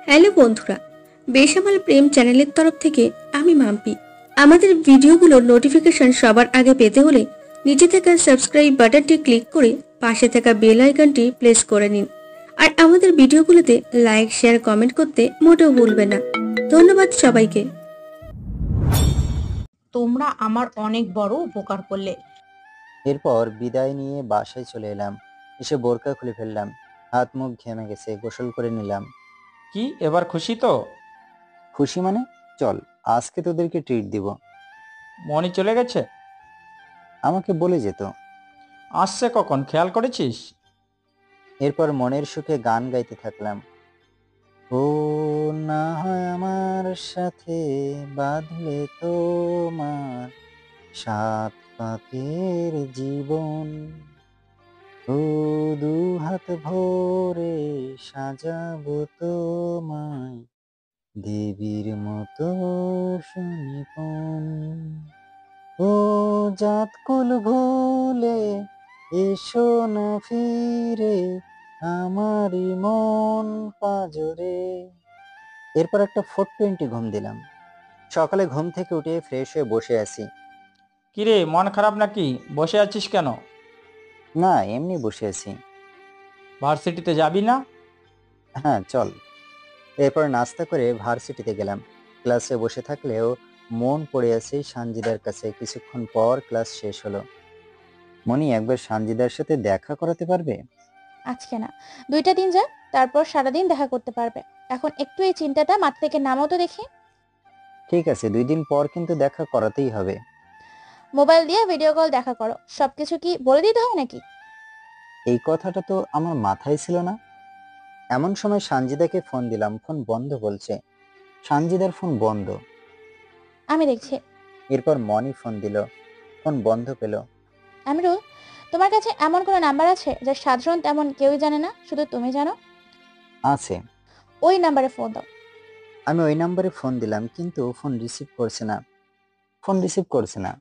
Hello বন্ধুরা, বেসামাল প্রেম চ্যানেলের তরফ থেকে আমি মাম্পি। আমাদের ভিডিওগুলোর নোটিফিকেশন সবার আগে পেতে হলে নিচে থাকা সাবস্ক্রাইব বাটনটি ক্লিক করে পাশে থাকা বেল আইকনটি প্রেস করে নিন। আর আমাদের ভিডিওগুলোতে লাইক, শেয়ার, কমেন্ট করতে মোটেও ভুলবেন না। ধন্যবাদ সবাইকে। তোমরা আমার অনেক বড় উপকার করলে। এরপর বিদায় নিয়ে বাসায় চলে এলাম। এসে বোরকা খুলে ফেললাম। হাত মুখ ঘেমে গেছে, গোসল করে নিলাম। কি এবার খুশি তো? খুশি মানে? চল আজকে তোদেরকে ট্রিট দিব। মনি চলে গেছে? আমাকে বলে যেত। আসছে কখন খেয়াল করেছিস? এরপর মনের সুখে গান গাইতে থাকলাম। ও না হয় আমার সাথে বাঁধলে তোমার সাত পাকের জীবন, ও দু হাত ভরে সাজাবো তোমায় দেবীর মতো সুনিপুণ। ও জাত কুল ভুলে এসো না ফিরে আমারই মন পাজরে। এরপর একটা 420 ঘুম দিলাম। সকালে ঘুম থেকে উঠে ফ্রেশ হয়ে বসে আছি। কিরে মন খারাপ নাকি? বসে আছিস কেন? না, এমনি বসে আছি। ভার্সিটিতে যাবি না? হ্যাঁ চল। এরপর নাস্তা করে ভার্সিটিতে গেলাম। ক্লাসে বসে থাকলেও মন পড়ে আছে সানজিদার কাছে। কিছুক্ষণ পর ক্লাস শেষ হলো। মনি, একবার সানজিদার সাথে দেখা করাতে পারবে? আজকে না, 2টা দিন যাক, তারপর সারাদিন দেখা করতে পারবে। এখন একটু এই চিন্তাটা মাথা থেকে নামাও তো দেখি। ঠিক আছে, 2 দিন পর কিন্তু দেখা করাতেই হবে। মোবাইল দিয়ে ভিডিও কল দেখা করো। সবকিছু কি বলে দিতে হয় নাকি? এই কথাটা তো আমার মাথায় ছিল না। এমন সময় সানজিদাকে ফোন দিলাম, ফোন বন্ধ বলছে। সানজিদার ফোন বন্ধ। আমি দেখছি। এরপর মনি ফোন দিল, ফোন বন্ধ পেল। আমিরুল, তোমার কাছে এমন কোনো নাম্বার আছে যা সাধারণ তেমন কেউই জানে না, শুধু তুমি জানো? আছে। ওই নাম্বারে ফোন দাও। আমি ওই নাম্বারে ফোন দিলাম, কিন্তু ফোন রিসিভ করছে না। ফোন রিসিভ করছে না।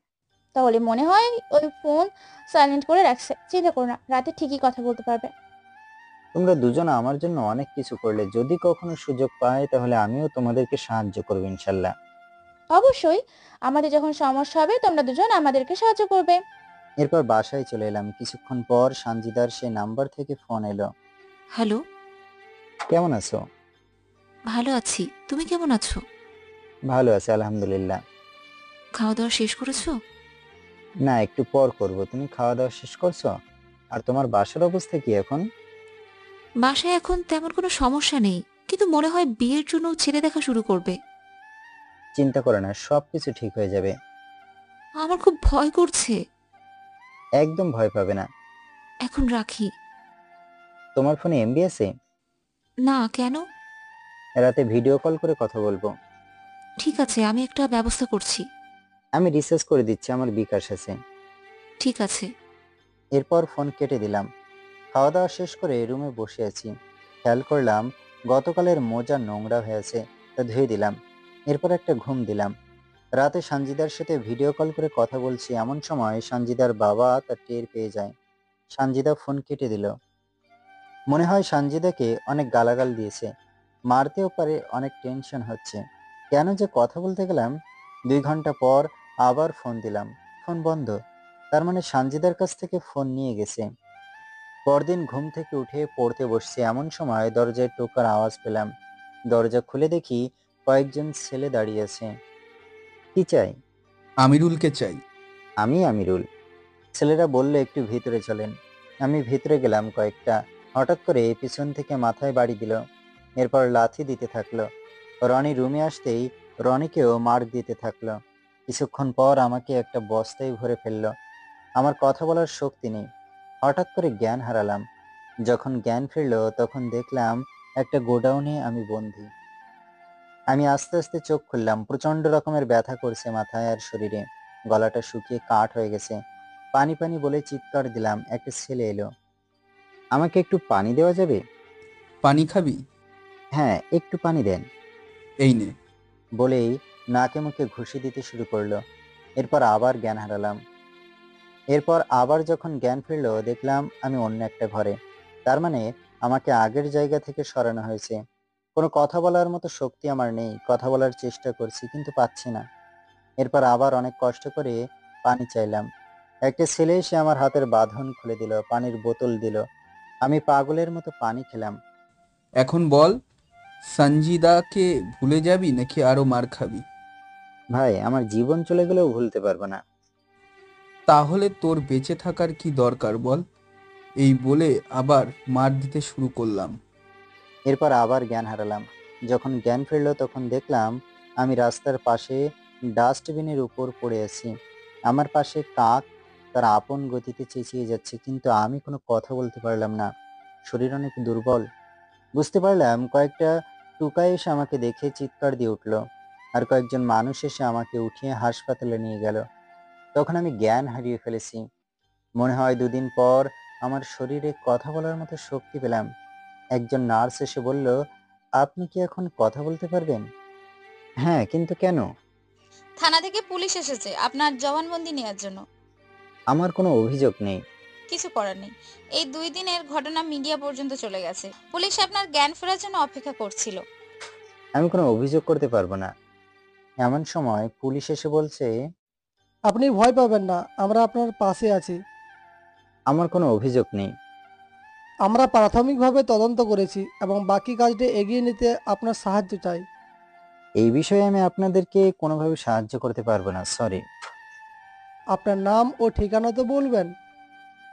তাহলে মনে হয় ওই ফোন সাইলেন্ট করে রাখছে। চিন্তা করো না, রাতে ঠিকই কথা বলতে পারবে। তোমরা দুজন আমার জন্য অনেক কিছু করলে। যদি কখনো সুযোগ পাই তাহলে আমিও তোমাদেরকে সাহায্য করবো ইনশাল্লাহ। অবশ্যই, আমাদের যখন সমস্যা হবে তোমরা দুজন আমাদেরকে সাহায্য করবে। এরপর বাসায় চলে এলাম। কিছুক্ষণ পর সানজিদার সেই নাম্বার থেকে ফোন এলো। হ্যালো, কেমন আছো? ভালো আছি। তুমি কেমন আছো? ভালো আছি আলহামদুলিল্লাহ। খাওয়া দাওয়া শেষ করেছো? না, একটু পর করব। তুমি খাওয়া দাওয়া শেষ করছো? আর তোমার বাসার অবস্থা কি এখন? বাসায় এখন তেমন কোনো সমস্যা নেই, কিন্তু মনে হয় বিয়ের জন্য ছেলে দেখা শুরু করবে। চিন্তা করো না, সবকিছু ঠিক হয়ে যাবে। আমার খুব ভয় করছে। একদম ভয় পাবে না। এখন রাখি। তোমার ফোনে এমবি আছে? না, কেন? রাতে ভিডিও কল করে কথা বলবো। ঠিক আছে, আমি একটা ব্যবস্থা করছি। আমি রিসার্চ করে দিচ্ছি, আমার বিকাশ আছে। ঠিক আছে। এরপর ফোন কেটে দিলাম। খাওয়া দাওয়া শেষ করে রুমে বসে আছি। খেয়াল করলাম গতকালের মোজা নোংরা হয়ে আছে, তা ধুয়ে দিলাম। এরপর একটা ঘুম দিলাম। রাতে সানজিদার সাথে ভিডিও কল করে কথা বলছি, এমন সময় সানজিদার বাবা তার টের পেয়ে যায়। সানজিদা ফোন কেটে দিল। মনে হয় সানজিদাকে অনেক গালাগাল দিয়েছে, মারতেও পারে। অনেক টেনশন হচ্ছে। কেন যে কথা বলতে গেলাম। 2 ঘন্টা পর আবার ফোন দিলাম, ফোন বন্ধ। তার মানে সানজিদার কাছ থেকে ফোন নিয়ে গেছে। পরদিন ঘুম থেকে উঠে পড়তে বসছি, এমন সময় দরজায় টোকার আওয়াজ পেলাম। দরজা খুলে দেখি কয়েকজন ছেলে দাঁড়িয়ে আছে। কি চাই? আমিরুলকে চাই। আমি আমিরুল। ছেলেরা বলল একটু ভিতরে চলেন। আমি ভিতরে গেলাম। কয়েকটা হঠাৎ করে পিছন থেকে মাথায় বাড়ি দিল, এরপর লাথি দিতে থাকলো। রনি রুমে আসতেই রনিকেও মার দিতে থাকলো। কিছুক্ষণ পর আমাকে একটা বস্তায় ভরে ফেললো। আমার কথা বলার শক্তি নেই। হঠাৎ করে জ্ঞান হারালাম। যখন জ্ঞান ফিরলো তখন দেখলাম একটা গোডাউনে আমি বন্দী। আমি আস্তে আস্তে চোখ খুললাম। প্রচন্ড রকমের ব্যথা করছে মাথায় আর শরীরে। গলাটা শুকিয়ে কাঠ হয়ে গেছে। পানি পানি বলে চিৎকার দিলাম। একটা ছেলে এলো। আমাকে একটু পানি দেওয়া যাবে? পানি খাবি? হ্যাঁ, একটু পানি দেন। এই নে। বলেই নাকে মুখে ঘুষি দিতে শুরু করলো। এরপর আবার জ্ঞান হারালাম। এরপর আবার যখন জ্ঞান ফিরলো দেখলাম আমি অন্য একটা ঘরে। তার মানে আমাকে আগের জায়গা থেকে সরানো হয়েছে। কোনো কথা বলার মতো শক্তি আমার নেই। কথা বলার চেষ্টা করছি কিন্তু পাচ্ছি না। এরপর আবার অনেক কষ্ট করে পানি চাইলাম। একটা ছেলে এসে আমার হাতের বাঁধন খুলে দিল, পানির বোতল দিল। আমি পাগলের মতো পানি খেলাম। এখন বল, সঞ্জিদাকে ভুলে যাবি নাকি আরো মার খাবি? ভাই, আমার জীবন চলে গেলেও ভুলতে পারবো না। তাহলে তোর বেঁচে থাকার কি দরকার বল? এই বলে আবার মার দিতে শুরু করলাম। এরপর আবার জ্ঞান হারালাম। যখন জ্ঞান ফিরল তখন দেখলাম আমি রাস্তার পাশে ডাস্টবিনের উপর পড়ে আছি। আমার পাশে কাক তার আপন গতিতে চেঁচিয়ে যাচ্ছে, কিন্তু আমি কোনো কথা বলতে পারলাম না। শরীর অনেক দুর্বল। বুঝতে পারলাম কয়েকটা টুকাই এসে আমাকে দেখে চিৎকার দিয়ে উঠল, আর কয়েকজন মানুষ এসে আমাকে উঠিয়ে হাসপাতালে নিয়ে গেল। তখন আমি জ্ঞান হারিয়ে ফেলেছি। মনে হয় 2 দিন পর আমার শরীরে কথা বলার মতো শক্তি পেলাম। একজন নার্স এসে বলল, আপনি কি এখন কথা বলতে পারবেন? হ্যাঁ, কিন্তু কেন? থানা থেকে পুলিশ এসেছে আপনার জবানবন্দি নেওয়ার জন্য। আমার কোনো অভিযোগ নেই। কিছু করার নেই, এই 2 দিনের ঘটনা মিডিয়া পর্যন্ত চলে গেছে। পুলিশ আপনার জ্ঞান ফেরার জন্য অপেক্ষা করছিল। আমি কোনো অভিযোগ করতে পারবো না। এমন সময় পুলিশ এসে বলছে, আপনি ভয় পাবেন না, আমরা আপনার পাশে আছি। আমার কোনো অভিযোগ নেই। আমরা প্রাথমিকভাবে তদন্ত করেছি এবং বাকি কাজটি এগিয়ে নিতে আপনার সাহায্য চাই। এই বিষয়ে আমি আপনাদেরকে কোনোভাবে সাহায্য করতে পারবো না, সরি। আপনার নাম ও ঠিকানা তো বলবেন।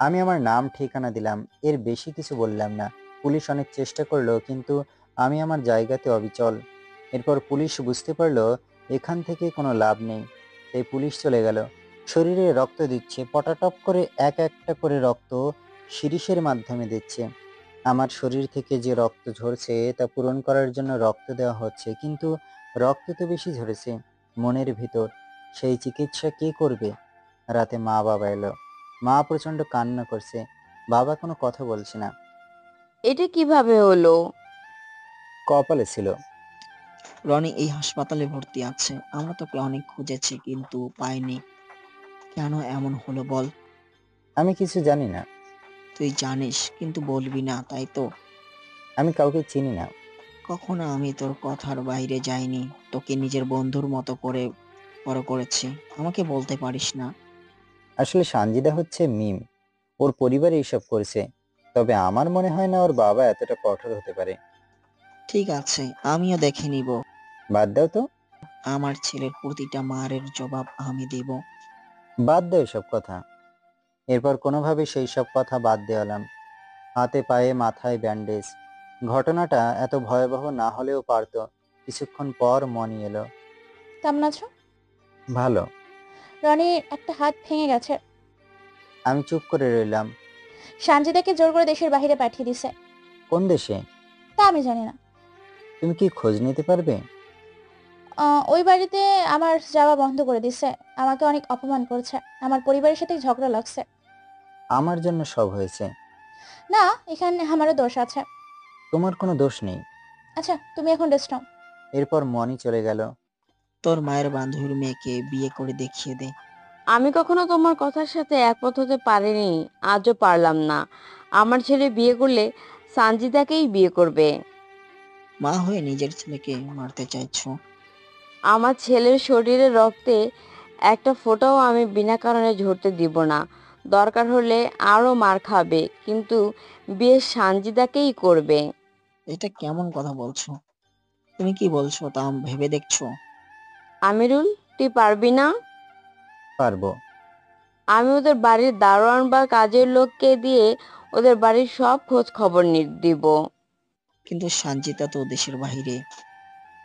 আমি আমার নাম ঠিকানা দিলাম, এর বেশি কিছু বললাম না। পুলিশ অনেক চেষ্টা করলো কিন্তু আমি আমার জায়গাতে অবিচল। এরপর পুলিশ বুঝতে পারলো এখান থেকে কোনো লাভ নেই, তাই পুলিশ চলে গেল। শরীরে রক্ত দিচ্ছে, পটাটপ করে এক একটা করে রক্ত শিরিষের মাধ্যমে দিচ্ছে। আমার শরীর থেকে যে রক্ত ঝরছে তা পূরণ করার জন্য রক্ত দেওয়া হচ্ছে, কিন্তু রক্ত তো বেশি ঝরেছে মনের ভিতর। সেই চিকিৎসা কে করবে? রাতে মা বাবা এলো। মা প্রচন্ড কান্না করছে, বাবা কোনো কথা বলছে না। এটা কিভাবে হলো? কপালে ছিল। রনি এই হাসপাতালে ভর্তি আছে। আমরা তোকে অনেক খুঁজেছি কিন্তু পাইনি। কেন এমন হলো বল? আমি কিছু জানি না। তুই জানিস কিন্তু বলবি না, তাই তো? আমি কাউকে চিনি না। কখনো আমি তোর কথার বাইরে যাইনি। তোকে নিজের বন্ধুর মতো করে বড় করেছি। আমাকে বলতে পারিস না? আসলে সানজিদা হচ্ছে মিম, ওর পরিবার এইসব করছে। তবে আমার মনে হয় না ওর বাবা এতটা কঠোর হতে পারে। ঠিক আছে, আমিও দেখে নিব। বাদ দাও তো। আমার ছেলের প্রতিটা মারের জবাব আমি দেব। বাদ দাও এসব কথা। এরপর কোনোভাবে সেই সব কথা বাদ দেওয়ালাম। হাতে পায়ে মাথায় ব্যান্ডেজ। ঘটনাটা এত ভয়াবহ না হলেও পারতো। কিছুক্ষণ পর মনি এলো। কেমন আছো? ভালো। রনির একটা হাত ভেঙে গেছে। আমি চুপ করে রইলাম। সানজিদাকে জোর করে দেশের বাইরে পাঠিয়ে দিছে। কোন দেশে? তা আমি জানি না। তুমি কি খোঁজ নিতে পারবে? ওই বাড়িতে আমার যাওয়া বন্ধ করে দিছে। আমাকে অনেক অপমান করছে। আমার পরিবারের সাথে ঝগড়া লাগছে। আমার জন্য সব হয়েছে। না, এখানে আমারও দোষ আছে। তোমার কোনো দোষ নেই। আচ্ছা, তুমি এখন রেস্ট নাও। এরপর মনি চলে গেল। তোর মায়ের বান্ধবীর মেয়েকে বিয়ে করে দেখিয়ে দে। আমি কখনো তোমার কথার সাথে একমত হতে পারিনি, আজও পারলাম না। আমার ছেলে বিয়ে করলে সানজিদাকেই বিয়ে করবে। মা হয়ে নিজের ছেলেকে মারতে চাইছো? আমার ছেলের শরীরে রক্তে একটা ফোঁটাও আমি বিনা কারণে ঝরতে দিব না। দরকার হলে আরও মার খাবে, কিন্তু বিয়ে সানজিদাকেই করবে। এটা কেমন কথা বলছো? তুমি কি বলছো তা ভেবে দেখছো? আমিরুল, তুই পারবি না? পারবো। আমি ওদের বাড়ির দারোয়ান বা কাজের লোককে দিয়ে ওদের বাড়ির সব খোঁজ খবর দিব। কিন্তু সঞ্জিতা তো দেশের বাইরে।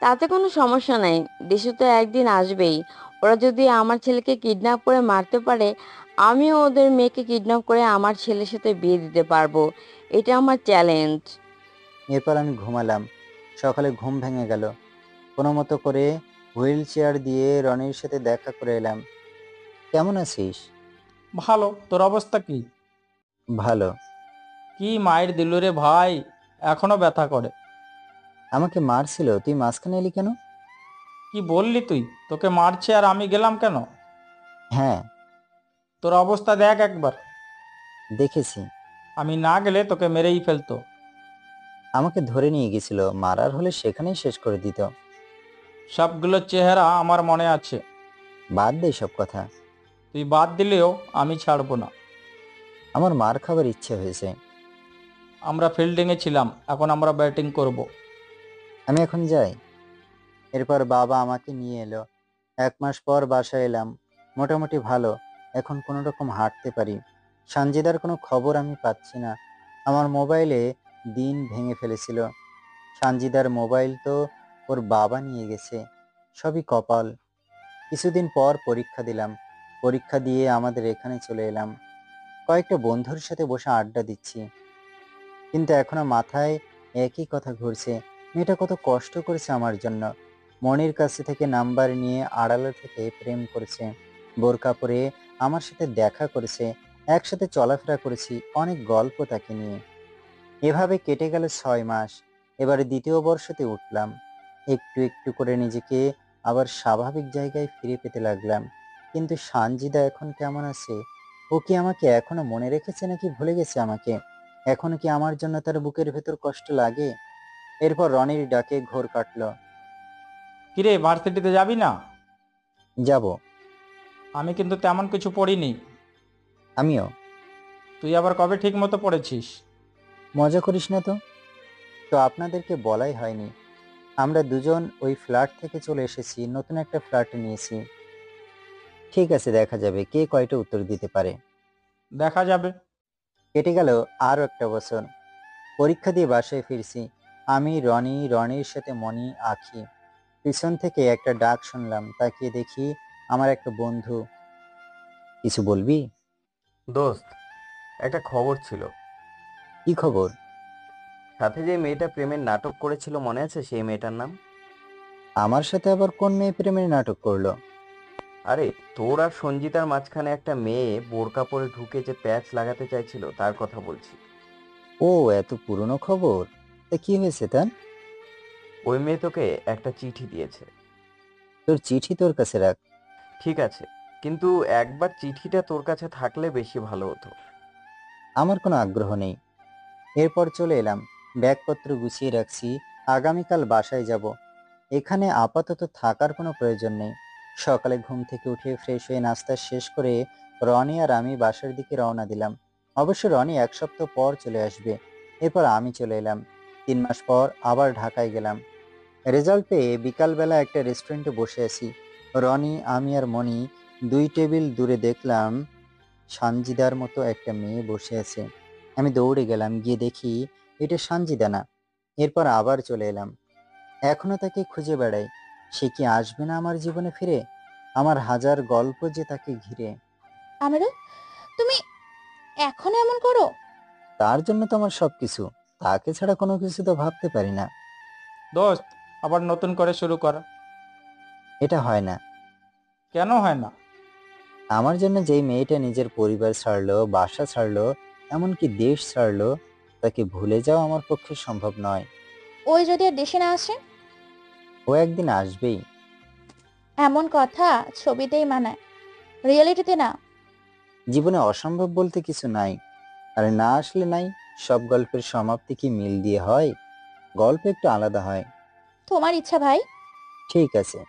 তাতে কোনো সমস্যা নাই, দেশে তো একদিন আসবেই। ওরা যদি আমার ছেলেকে কিডন্যাপ করে মারতে পারে, আমিও ওদের মেয়েকে কিডন্যাপ করে আমার ছেলের সাথে বিয়ে দিতে পারবো। এটা আমার চ্যালেঞ্জ। এরপর আমি ঘুমালাম। সকালে ঘুম ভেঙে গেল। কোনো মতো করে হুইল চেয়ার দিয়ে রনির সাথে দেখা করে এলাম। কেমন আছিস? ভালো, তোর অবস্থা কি? ভালো। কি মায়ের দিল রে ভাই, এখনো ব্যথা করে। আমাকে মারছিল, তুই মাঝখানে এলি কেন? কি বললি তুই? তোকে মারছে আর আমি গেলাম কেন? হ্যাঁ, তোর অবস্থা দেখ একবার। দেখেছি। আমি না গেলে তোকে মেরেই ফেলতো। আমাকে ধরে নিয়ে গেছিল, মারার হলে সেখানেই শেষ করে দিত। সবগুলো চেহারা আমার মনে আছে। বাদ দে সব কথা। তুই বাদ দিলেও আমি ছাড়বো না। আমার মার খাবার ইচ্ছে হয়েছে। আমরা ফিল্ডিংয়ে ছিলাম, এখন আমরা ব্যাটিং করব। আমি এখন যাই। এরপর বাবা আমাকে নিয়ে এলো। 1 মাস পর বাসায় এলাম। মোটামুটি ভালো, এখন কোনো রকম হাঁটতে পারি। সানজিদার কোনো খবর আমি পাচ্ছি না। আমার মোবাইলে দিন ভেঙে ফেলেছিল। সানজিদার মোবাইল তো ওর বাবা নিয়ে গেছে। সবই কপাল। কিছুদিন পর পরীক্ষা দিলাম। পরীক্ষা দিয়ে আমাদের এখানে চলে এলাম। কয়েকটা বন্ধুর সাথে বসে আড্ডা দিচ্ছি, কিন্তু এখনো মাথায় একই কথা ঘুরছে। মেয়েটা কত কষ্ট করেছে আমার জন্য। মনির কাছে থেকে নাম্বার নিয়ে আড়ালে থেকে প্রেম করেছে, বোরকা পরে আমার সাথে দেখা করেছে, একসাথে চলাফেরা করেছি, অনেক গল্প তাকে নিয়ে। এভাবে কেটে গেল 6 মাস। এবারে দ্বিতীয় বর্ষতে উঠলাম। একটু একটু করে নিজেকে আবার স্বাভাবিক জায়গায় ফিরে পেতে লাগলাম। কিন্তু সানজিদা এখন কেমন আছে? ও কি আমাকে এখনো মনে রেখেছে নাকি ভুলে গেছে আমাকে? এখনো কি আমার জন্য তার বুকের ভেতর কষ্ট লাগে? এরপর রনির ডাকে ঘোর কাটলো। কিরে, ভার্সিটিতে যাবি না? যাব। আমি কিন্তু তেমন কিছু পড়িনি। আমিও। তুই আবার কবে ঠিক মতো পড়েছিস? মজা করিস না তো। তো আপনাদেরকে বলাই হয়নি, আমরা দুজন ওই ফ্ল্যাট থেকে চলে এসেছি, নতুন একটা ফ্ল্যাট নিয়েছি। ঠিক আছে, দেখা যাবে কে কয়টা উত্তর দিতে পারে। দেখা যাবে। কেটে গেল আরো একটা বছর। পরীক্ষা দিয়ে বাসায় ফিরছি। আমি, রনি, রনির সাথে মনি, আঁখি। পিছন থেকে একটা ডাক শুনলাম, তাকিয়ে দেখি আমার একটা বন্ধু। কিছু বলবি? দোস্ত, একটা খবর ছিল। কি খবর? সাথে যে মেয়েটা প্রেমের নাটক করেছিল মনে আছে সেই মেয়েটার নাম? আমার সাথে আবার কোন মেয়ে প্রেমের নাটক করলো? আরে, তোর আর সঞ্জিতার মাঝখানে একটা মেয়ে বোরকা পরে ঢুকে যে প্যাচ লাগাতে চাইছিল তার কথা বলছি। ও, এত পুরনো খবর? তা কি হয়েছে তার? ওই মেয়ে তোকে একটা চিঠি দিয়েছে। তোর চিঠি তোর কাছে রাখ। ঠিক আছে, কিন্তু একবার চিঠিটা তোর কাছে থাকলে বেশি ভালো হতো। আমার কোনো আগ্রহ নেই। এরপর চলে এলাম, ব্যাগপত্র গুছিয়ে রাখছি। আগামীকাল বাসায় যাব। এখানে আপাতত থাকার কোনো প্রয়োজন নেই। সকালে ঘুম থেকে উঠে ফ্রেশ হয়ে নাস্তা শেষ করে রনি আর আমি বাসার দিকে রওনা দিলাম। অবশ্য রনি 1 সপ্তাহ পর চলে আসবে। এরপর আমি চলে এলাম। 3 মাস পর আবার ঢাকায় গেলাম। রেজাল্ট পেয়ে বিকালবেলা একটা রেস্টুরেন্টে বসে আছি। রনি, আমি আর মনি 2 টেবিল দূরে দেখলাম সানজিদার মতো একটা মেয়ে বসে আছে। আমি দৌড়ে গেলাম, গিয়ে দেখি এটা সানজিদা না। এরপর আবার চলে এলাম। এখনো তাকে খুঁজে বেড়াই। সে কি আসবে না আমার জীবনে ফিরে? আমার হাজার গল্প যে তাকে ঘিরে। আমিরুল, তুমি এখনো এমন করো? তার জন্য তো আমার সবকিছু। তাকে ছাড়া কোনো কিছু তো ভাবতে পারি না। দোস্ত, আবার নতুন করে শুরু কর। এটা হয় না। কেন হয় না? আমার জন্য যেই মেয়েটা নিজের পরিবার ছাড়লো, বাসা ছাড়লো, এমনকি দেশ ছাড়লো, তাকে ভুলে যাওয়া আমার পক্ষে সম্ভব নয়। ওই যদি আর দেশে না আসে? ও একদিন আসবেই। এমন কথা ছবিতেই মানায়, রিয়েলিটিতে না। জীবনে অসম্ভব বলতে কিছু নাই। আর না আসলে নাই। সব গল্পের সমাপ্তি কি মিল দিয়ে হয়? গল্প একটু আলাদা হয়। তোমার ইচ্ছা ভাই। ঠিক আছে।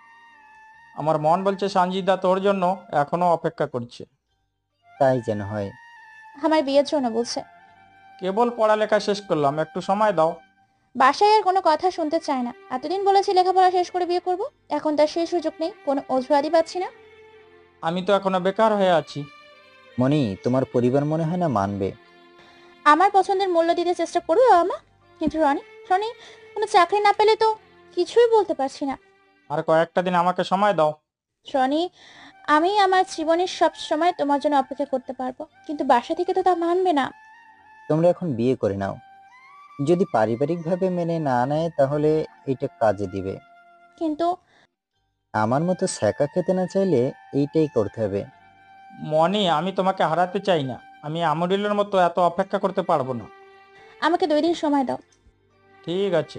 আমার মন বলছে সঞ্জিদা তোর জন্য এখনো অপেক্ষা করছে। তাই যেন হয়। আমার বিয়ের জন্য বলছে। কেবল পড়ালেখা শেষ করলাম, একটু সময় দাও। বাসায় আর কোনো কথা শুনতে চায় না। এতদিন বলেছি লেখাপড়া শেষ করে বিয়ে করব, এখন তার সেই সুযোগ নেই, কোনো অজুহাতই পাচ্ছি না। আমি তো এখনো বেকার হয়ে আছি। মনি, তোমার পরিবার মনে হয় না মানবে। আমার পছন্দের মূল্য দিতে চেষ্টা করবে বাবা মা, কিন্তু রনি রনি কোনো চাকরি না পেলে তো কিছুই বলতে পারছি না। আর কয়েকটা দিন আমাকে সময় দাও। রনি, আমি আমার জীবনের সব সময় তোমার জন্য অপেক্ষা করতে পারবো, কিন্তু বাসা থেকে তো তা মানবে না। তোমরা এখন বিয়ে করে নাও। যদি পারিবারিকভাবে মেনে না নেয় তাহলে এটা কাজে দিবে। কিন্তু আমার মতো ছ্যাঁকা খেতে না চাইলে এইটাই করতে হবে। মনি, আমি তোমাকে হারাতে চাই না। আমি আমরিলের মতো এত অপেক্ষা করতে পারবো না। আমাকে 2 দিন সময় দাও। ঠিক আছে।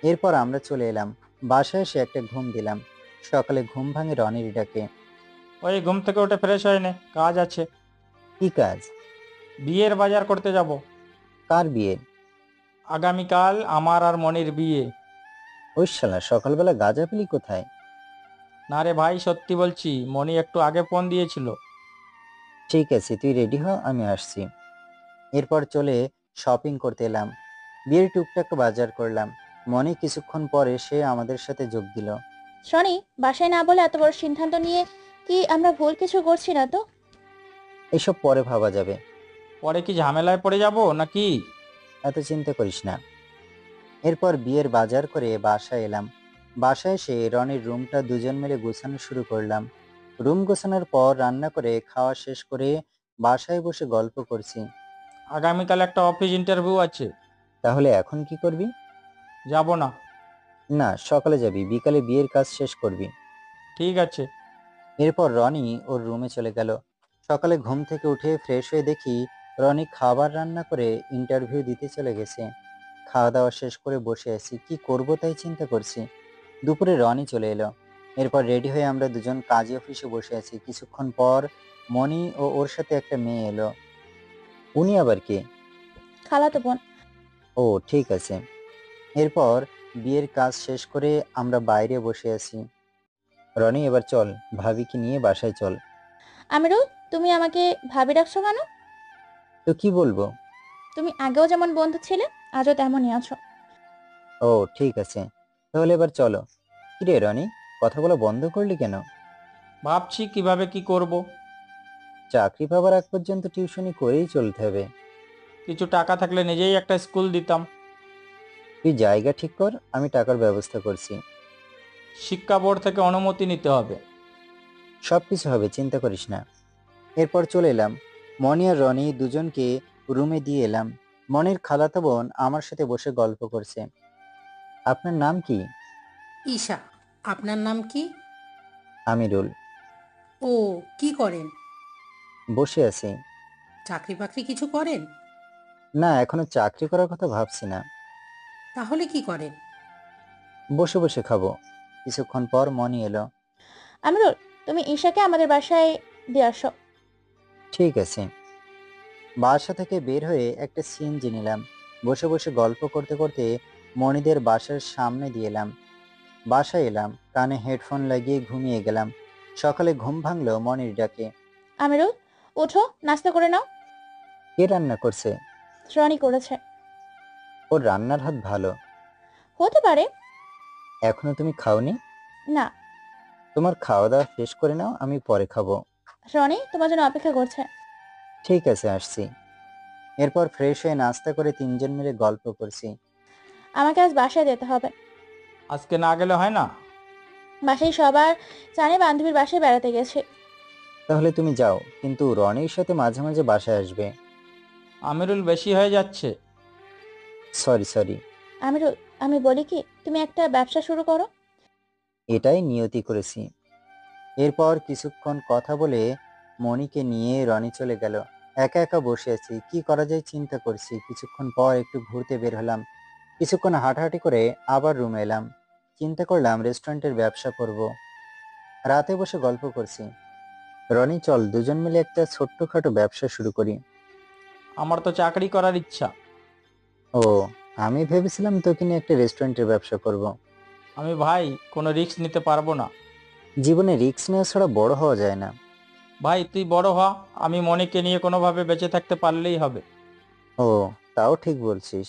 এরপর আমরা চলে এলাম। বাসায় এসে একটা ঘুম দিলাম। সকালে ঘুম ভাঙে রনির ডাকে। ওই ঘুম থেকে উঠে ফ্রেশ হয়ে নে, কাজ আছে। কি কাজ? বিয়ের বাজার করতে যাব। কার বিয়ে? আগামীকাল আমার আর মনির বিয়ে। ওই শালা সকালবেলা গাঁজা পেলি কোথায়? না রে ভাই, সত্যি বলছি, মনি একটু আগে ফোন দিয়েছিল। ঠিক আছে, তুই রেডি হ, আমি আসছি। এরপর চলে শপিং করতে এলাম। বিয়ের টুকটাক বাজার করলাম। মনি কিছুক্ষণ পরে সে আমাদের সাথে যোগ দিল। শনি, বাসায় না বলে এত বড় সিদ্ধান্ত নিয়ে কি আমরা ভুল কিছু করছি না তো? এসব পরে ভাবা যাবে। পরে কি ঝামেলায় পড়ে যাব নাকি? এত চিন্তা করিস না। এরপর বিয়ের বাজার করে বাসায় এলাম। বাসায় এসে রনির রুমটা দুজন মিলে গোছানো শুরু করলাম। রুম গোছানোর পর রান্না করে খাওয়া শেষ করে বাসায় বসে গল্প করছি। আগামীকাল একটা অফিস ইন্টারভিউ আছে। তাহলে এখন কি করবি? যাব না। না, সকালে যাবি, বিকালে বিয়ের কাজ শেষ করবি। ঠিক আছে। এরপর রনি ওর রুমে চলে গেল। সকালে ঘুম থেকে উঠে ফ্রেশ হয়ে দেখি রনি খাবার রান্না করে ইন্টারভিউ দিতে চলে গেছে। খাওয়া দাওয়া শেষ করে বসে আছি, কি করব তাই চিন্তা করছি। দুপুরে রনি চলে এলো। এরপর রেডি হয়ে আমরা দুজন কাজী অফিসে বসে আছি। কিছুক্ষণ পর মনি ও ওর সাথে একটা মেয়ে এলো। উনি আবার কে? খালাতো বোন। ও ঠিক আছে। এরপর বিয়ের কাজ শেষ করে আমরা বাইরে বসে আছি। রনি, এবার চল, ভাবিকে নিয়ে বাসায় চল। আমিরুল, তুমি আমাকে ভাবি ডাকছো কেন? তো কি বলবো? তুমি আগেও যেমন বন্ধু ছিলে, আজও তেমনই আছো। ও ঠিক আছে, তাহলে এবার চলো। কিরে রনি, কথা বলা বন্ধ করলি কেন? ভাবছি কিভাবে কি করব। চাকরি পাবার আগ পর্যন্ত টিউশনি করেই চলতে হবে। কিছু টাকা থাকলে নিজেই একটা স্কুল দিতাম। তুই জায়গা ঠিক কর, আমি টাকার ব্যবস্থা করছি। শিক্ষা বোর্ড থেকে অনুমতি নিতে হবে। সবকিছু হবে, চিন্তা করিস না। এরপর চলে এলাম। মনি আর রনি দুজনকে রুমে দিয়ে এলাম। মনির খালাতো বোন আমার সাথে বসে গল্প করছে। আপনার নাম কি? ঈশা। আপনার নাম কি? আমিরুল। ও, কি করেন? বসে আছি। চাকরি বাকরি কিছু করেন? না, এখনো চাকরি করার কথা ভাবছি না। তাহলে কি করেন? বসে বসে খাবো। কিছুক্ষণ পর মনি এলো। আমিরুল, তুমি ঈশাকে আমাদের বাসায় দিয়ে আসো। ঠিক আছে। বাসা থেকে বের হয়ে একটা সিএনজি নিলাম। বসে বসে গল্প করতে করতে মনিদের বাসার সামনে দিয়ে এলাম। বাসায় এলাম, কানে হেডফোন লাগিয়ে ঘুমিয়ে গেলাম। সকালে ঘুম ভাঙলো মনির ডাকে। আমিরুল, ওঠো, নাস্তা করে নাও। কে রান্না করছে? রনি করেছে। ওর রান্নার হাত ভালো। হতে পারে। এখনো তুমি খাওনি? না। তোমার খাওয়া দাওয়া শেষ করে নাও, আমি পরে খাবো। রনি তোমার জন্য অপেক্ষা করছে। ঠিক আছে, আসছি। এরপর ফ্রেশ হয়ে নাস্তা করে তিনজন মিলে গল্প করছি। আমাকে আজ বাসায় যেতে হবে। আজকে না গেলে হয় না? বাসায় সবার জানে বান্ধবীর বাসায় বেড়াতে গেছে। তাহলে তুমি যাও, কিন্তু রনির সাথে মাঝে মাঝে বাসায় আসবে। আমিরুল, বেশি হয়ে যাচ্ছে। সরি। আমিরুল, আমি বলি কি, তুমি একটা ব্যবসা শুরু করো। এটাই নিয়তি করেছি। এরপর কিছুক্ষণ কথা বলে মনিকে নিয়ে রনি চলে গেল। একা একা বসে আছি, কি করা যায় চিন্তা করছি। কিছুক্ষণ পর একটু ঘুরতে বের হলাম। কিছুক্ষণ হাঁটাহাঁটি করে আবার রুমে এলাম। চিন্তা করলাম রেস্টুরেন্টের ব্যবসা করব। রাতে বসে গল্প করছি। রনি, চল দুজন মিলে একটা ছোট্টখাটো ব্যবসা শুরু করি। আমার তো চাকরি করার ইচ্ছা। ও, আমি ভেবেছিলাম তোকে নিয়ে একটা রেস্টুরেন্টের ব্যবসা করব। আমি ভাই কোনো রিস্ক নিতে পারবো না। জীবনে রিস্ক নেওয়া ছাড়া বড় হওয়া যায় না। ভাই তুই বড় হ, আমি মনিকে নিয়ে কোনোভাবে বেঁচে থাকতে পারলেই হবে। ও, তাও ঠিক বলছিস।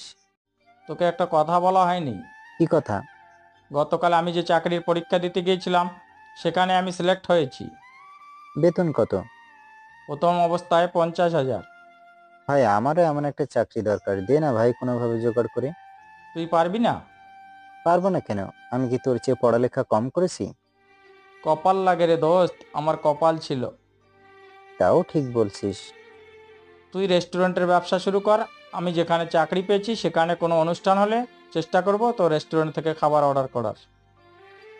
তোকে একটা কথা বলা হয়নি। কি কথা? গতকাল আমি যে চাকরির পরীক্ষা দিতে গিয়েছিলাম, সেখানে আমি সিলেক্ট হয়েছি। বেতন কত? প্রথম অবস্থায় 50,000। ভাই, আমারও এমন একটা চাকরি দরকার, দে না ভাই কোনোভাবে জোগাড় করে। তুই পারবি না? পারবো না কেন? আমি কি তোর চেয়ে পড়ালেখা কম করেছি? কপাল লাগে রে দোস্ত, আমার কপাল ছিল। তাও ঠিক বলছিস। তুই রেস্টুরেন্টের ব্যবসা শুরু কর। আমি যেখানে চাকরি পেয়েছি সেখানে কোনো অনুষ্ঠান হলে চেষ্টা করব তো রেস্টুরেন্ট থেকে খাবার অর্ডার করার।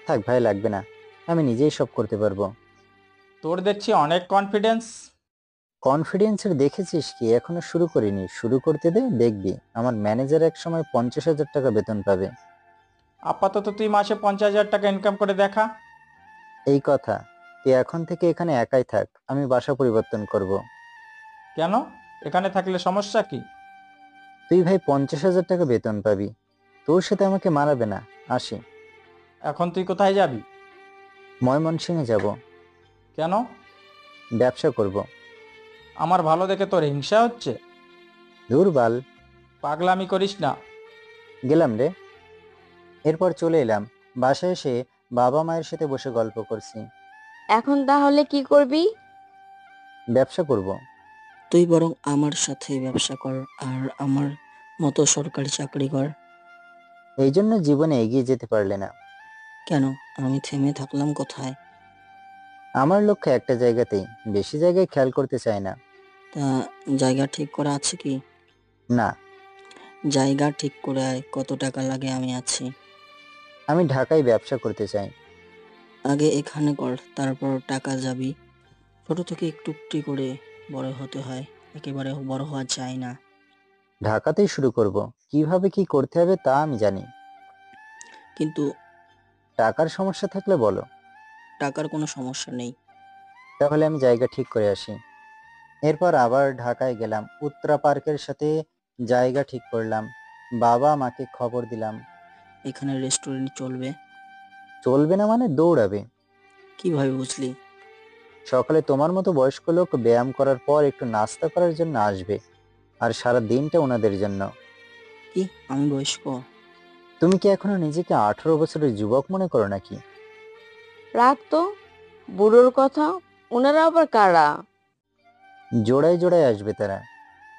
থাক ভাই, লাগবে না, আমি নিজেই সব করতে পারবো। তোর দেখছি অনেক কনফিডেন্স। কনফিডেন্সের দেখেছিস কি? এখনো শুরু করিনি, শুরু করতে দে, দেখবি আমার ম্যানেজার এক সময় 50,000 টাকা বেতন পাবে। আপাতত তুই মাসে 50,000 টাকা ইনকাম করে দেখা। এই কথা? তুই এখন থেকে এখানে একাই থাক, আমি বাসা পরিবর্তন করব। কেন? এখানে থাকলে সমস্যা কি? তুই ভাই 50,000 টাকা বেতন পাবি, তোর সাথে আমাকে মানাবে না। আসি। এখন তুই কোথায় যাবি? ময়মনসিংহে যাব। কেন? ব্যবসা করব। আমার ভালো দেখে তোর হিংসা হচ্ছে? দুর্বাল। পাগলামি করিস না। গেলাম রে। এরপর চলে এলাম। বাসায় এসে বাবা মায়ের সাথে বসে গল্প করছি। এখন তাহলে কি করবি? ব্যবসা করব। তুই বরং আমার সাথে ব্যবসা কর আর আমার মতো সরকারি চাকরি কর। এই জন্য জীবনে এগিয়ে যেতে পারলে না। কেন? আমি থেমে থাকলাম কোথায়? আমার লক্ষ্য একটা জায়গাতেই, বেশি জায়গায় খেয়াল করতে চাই না। তা জায়গা ঠিক করা আছে কি? না। জায়গা ঠিক করে আয়, কত টাকা লাগে আমি আছি। আমি ঢাকায় ব্যবসা করতে চাই। আগে এখানে কর, তারপর টাকা যাবি। ছোট থেকে একটু একটু করে বড় হতে হয়, একেবারে বড় হওয়া যায় না। ঢাকাতেই শুরু করব। কিভাবে কি করতে হবে তা আমি জানি। কিন্তু টাকার সমস্যা থাকলে বলো। টাকার কোনো সমস্যা নেই। তাহলে আমি জায়গা ঠিক করে আসি। এরপর আবার ঢাকায় গেলাম। উত্তরা পার্কের সাথে জায়গা ঠিক করলাম। বাবা মাকে খবর দিলাম। এখানে রেস্টুরেন্ট চলবে? চলবে না মানে? দৌড়াবে। কিভাবে বুঝলি? সকালে তোমার মতো বয়স্ক লোক ব্যায়াম করার পর একটু নাস্তা করার জন্য আসবে, আর সারা দিনটা ওনাদের জন্য। কি আমি বয়স্ক? তুমি কি এখনো নিজেকে 18 বছরের যুবক মনে করো নাকি? রাখ তো বুড়োর কথা, ওনারা আবার কারা? জোড়ায় জোড়ায় আসবে তারা।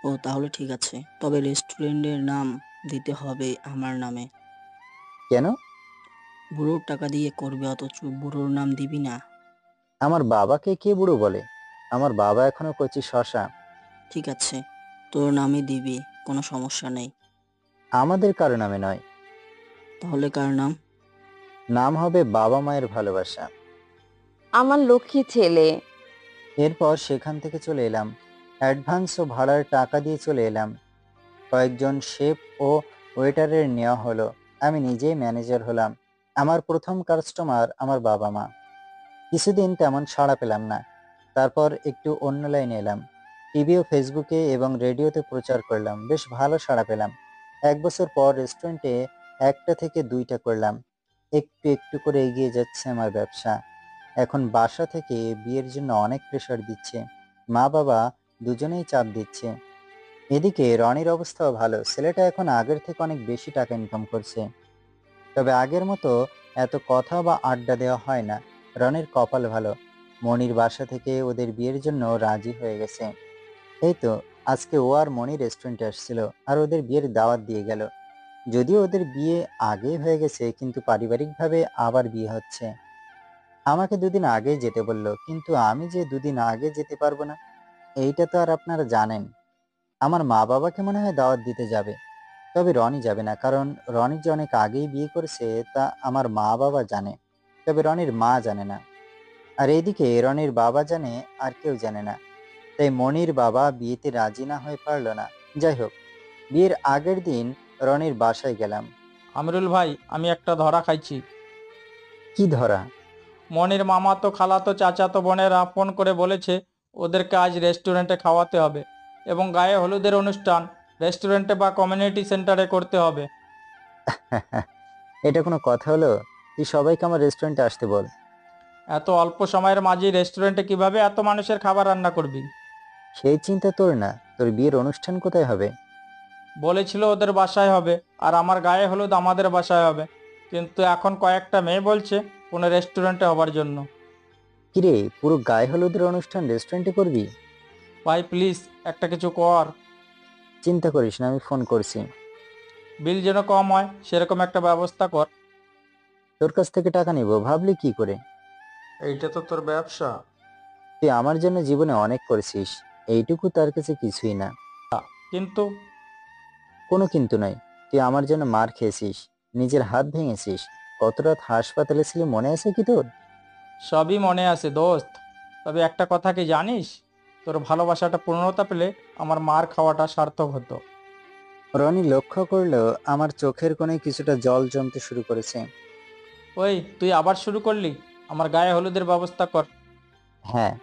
ও তাহলে ঠিক আছে, তবে রেস্টুরেন্টের নাম দিতে হবে আমার নামে। কেন? বুড়োর টাকা দিয়ে করবে, অথচ বুড়োর নাম দিবি না? আমার বাবাকে কে বুড়ো বলে? আমার বাবা এখনো কচি শশা। ঠিক আছে, তোর নামই দিবি, কোনো সমস্যা নেই। আমাদের কারো নামে নয়। তাহলে কার নাম? নাম হবে বাবা মায়ের ভালোবাসা। আমার লক্ষ্মী ছেলে। এরপর সেখান থেকে চলে এলাম। অ্যাডভান্স ও ভাড়ার টাকা দিয়ে চলে এলাম। কয়েকজন শেফ ও ওয়েটারের নেওয়া হলো। আমি নিজেই ম্যানেজার হলাম। আমার প্রথম কাস্টমার আমার বাবা মা। কিছুদিন তেমন সাড়া পেলাম না। তারপর একটু অন্য লাইনে এলাম। টিভি ও ফেসবুকে এবং রেডিওতে প্রচার করলাম। বেশ ভালো সাড়া পেলাম। 1 বছর পর রেস্টুরেন্টে 1টা থেকে 2টা করলাম। একটু একটু করে এগিয়ে যাচ্ছে আমার ব্যবসা। এখন বাসা থেকে বিয়ের জন্য অনেক প্রেশার দিচ্ছে। মা বাবা দুজনেই চাপ দিচ্ছে। এদিকে রনির অবস্থাও ভালো। ছেলেটা এখন আগের থেকে অনেক বেশি টাকা ইনকাম করছে। তবে আগের মতো এত কথা বা আড্ডা দেওয়া হয় না। রনির কপাল ভালো। মনির বাসা থেকে ওদের বিয়ের জন্য রাজি হয়ে গেছে। এই তো আজকে ও আর মনি রেস্টুরেন্টে আসছিল, আর ওদের বিয়ের দাওয়াত দিয়ে গেল। যদিও ওদের বিয়ে আগে হয়ে গেছে, কিন্তু পারিবারিকভাবে আবার বিয়ে হচ্ছে। আমাকে 2 দিন আগে যেতে বলল, কিন্তু আমি যে 2 দিন আগে যেতে পারবো না, এইটা তো আর আপনারা জানেন। আমার মা বাবাকে মনে হয় দাওয়াত দিতে যাবে, তবে রনি যাবে না, কারণ রনি যে অনেক আগেই বিয়ে করেছে তা আমার মা বাবা জানে, তবে রনির মা জানে না। আর এইদিকে রনির বাবা জানে, আর কেউ জানে না। তাই মনির বাবা বিয়েতে রাজি না হয়ে পারল না। যাই হোক, বিয়ের আগের দিন রনির বাসায় গেলাম। আমিরুল ভাই, আমি একটা ধরা খাইছি। কি ধরা? মনির মামাতো খালাতো চাচাতো বোনেরা ফোন করে বলেছে ওদেরকে আজ রেস্টুরেন্টে খাওয়াতে হবে, এবং গায়ে হলুদের অনুষ্ঠান রেস্টুরেন্টে বা কমিউনিটি সেন্টারে করতে হবে। এটা কোনো কথা হলো? তুই সবাইকে আমার রেস্টুরেন্টে আসতে বল। এত অল্প সময়ের মাঝেই রেস্টুরেন্টে কিভাবে এত মানুষের খাবার রান্না করবি? সেই চিন্তা তোর না, তোর বিয়ের অনুষ্ঠান কোথায় হবে? বলেছিল ওদের বাসায় হবে, আর আমার গায়ে হলুদ আমাদের বাসায় হবে, কিন্তু এখন কয়েকটা মেয়ে বলছে কোনো রেস্টুরেন্টে হবার জন্য। কিরে, পুরো গায়ে হলুদের অনুষ্ঠান রেস্টুরেন্টে করবি? ভাই প্লিজ একটা কিছু কর। চিন্তা করিস না, আমি ফোন করছি। বিল যেন কম হয় সেরকম একটা ব্যবস্থা কর। তোর কাছ থেকে টাকা নিব ভাবলি কি করে? এইটা তো তোর ব্যবসা। তুই আমার জন্য জীবনে অনেক করেছিস, এইটুকু তার কাছে কিছুই না। কিন্তু কোনো কিন্তু নয়। তুই আমার জন্য মার খেয়েছিস, নিজের হাত ভেঙেছিস, কত রাত হাসপাতালে ছিলি মনে আছে কি তোর? সবই মনে আছে দোস্ত, তবে একটা কথা কি জানিস, তোর ভালোবাসাটা পূর্ণতা পেলে আমার মার খাওয়াটা সার্থক হতো। রনি লক্ষ্য করলো আমার চোখের কোণে কিছুটা জল জমতে শুরু করেছে। ওই তুই আবার শুরু করলি? আমার গায়ে হলুদের ব্যবস্থা কর। হ্যাঁ।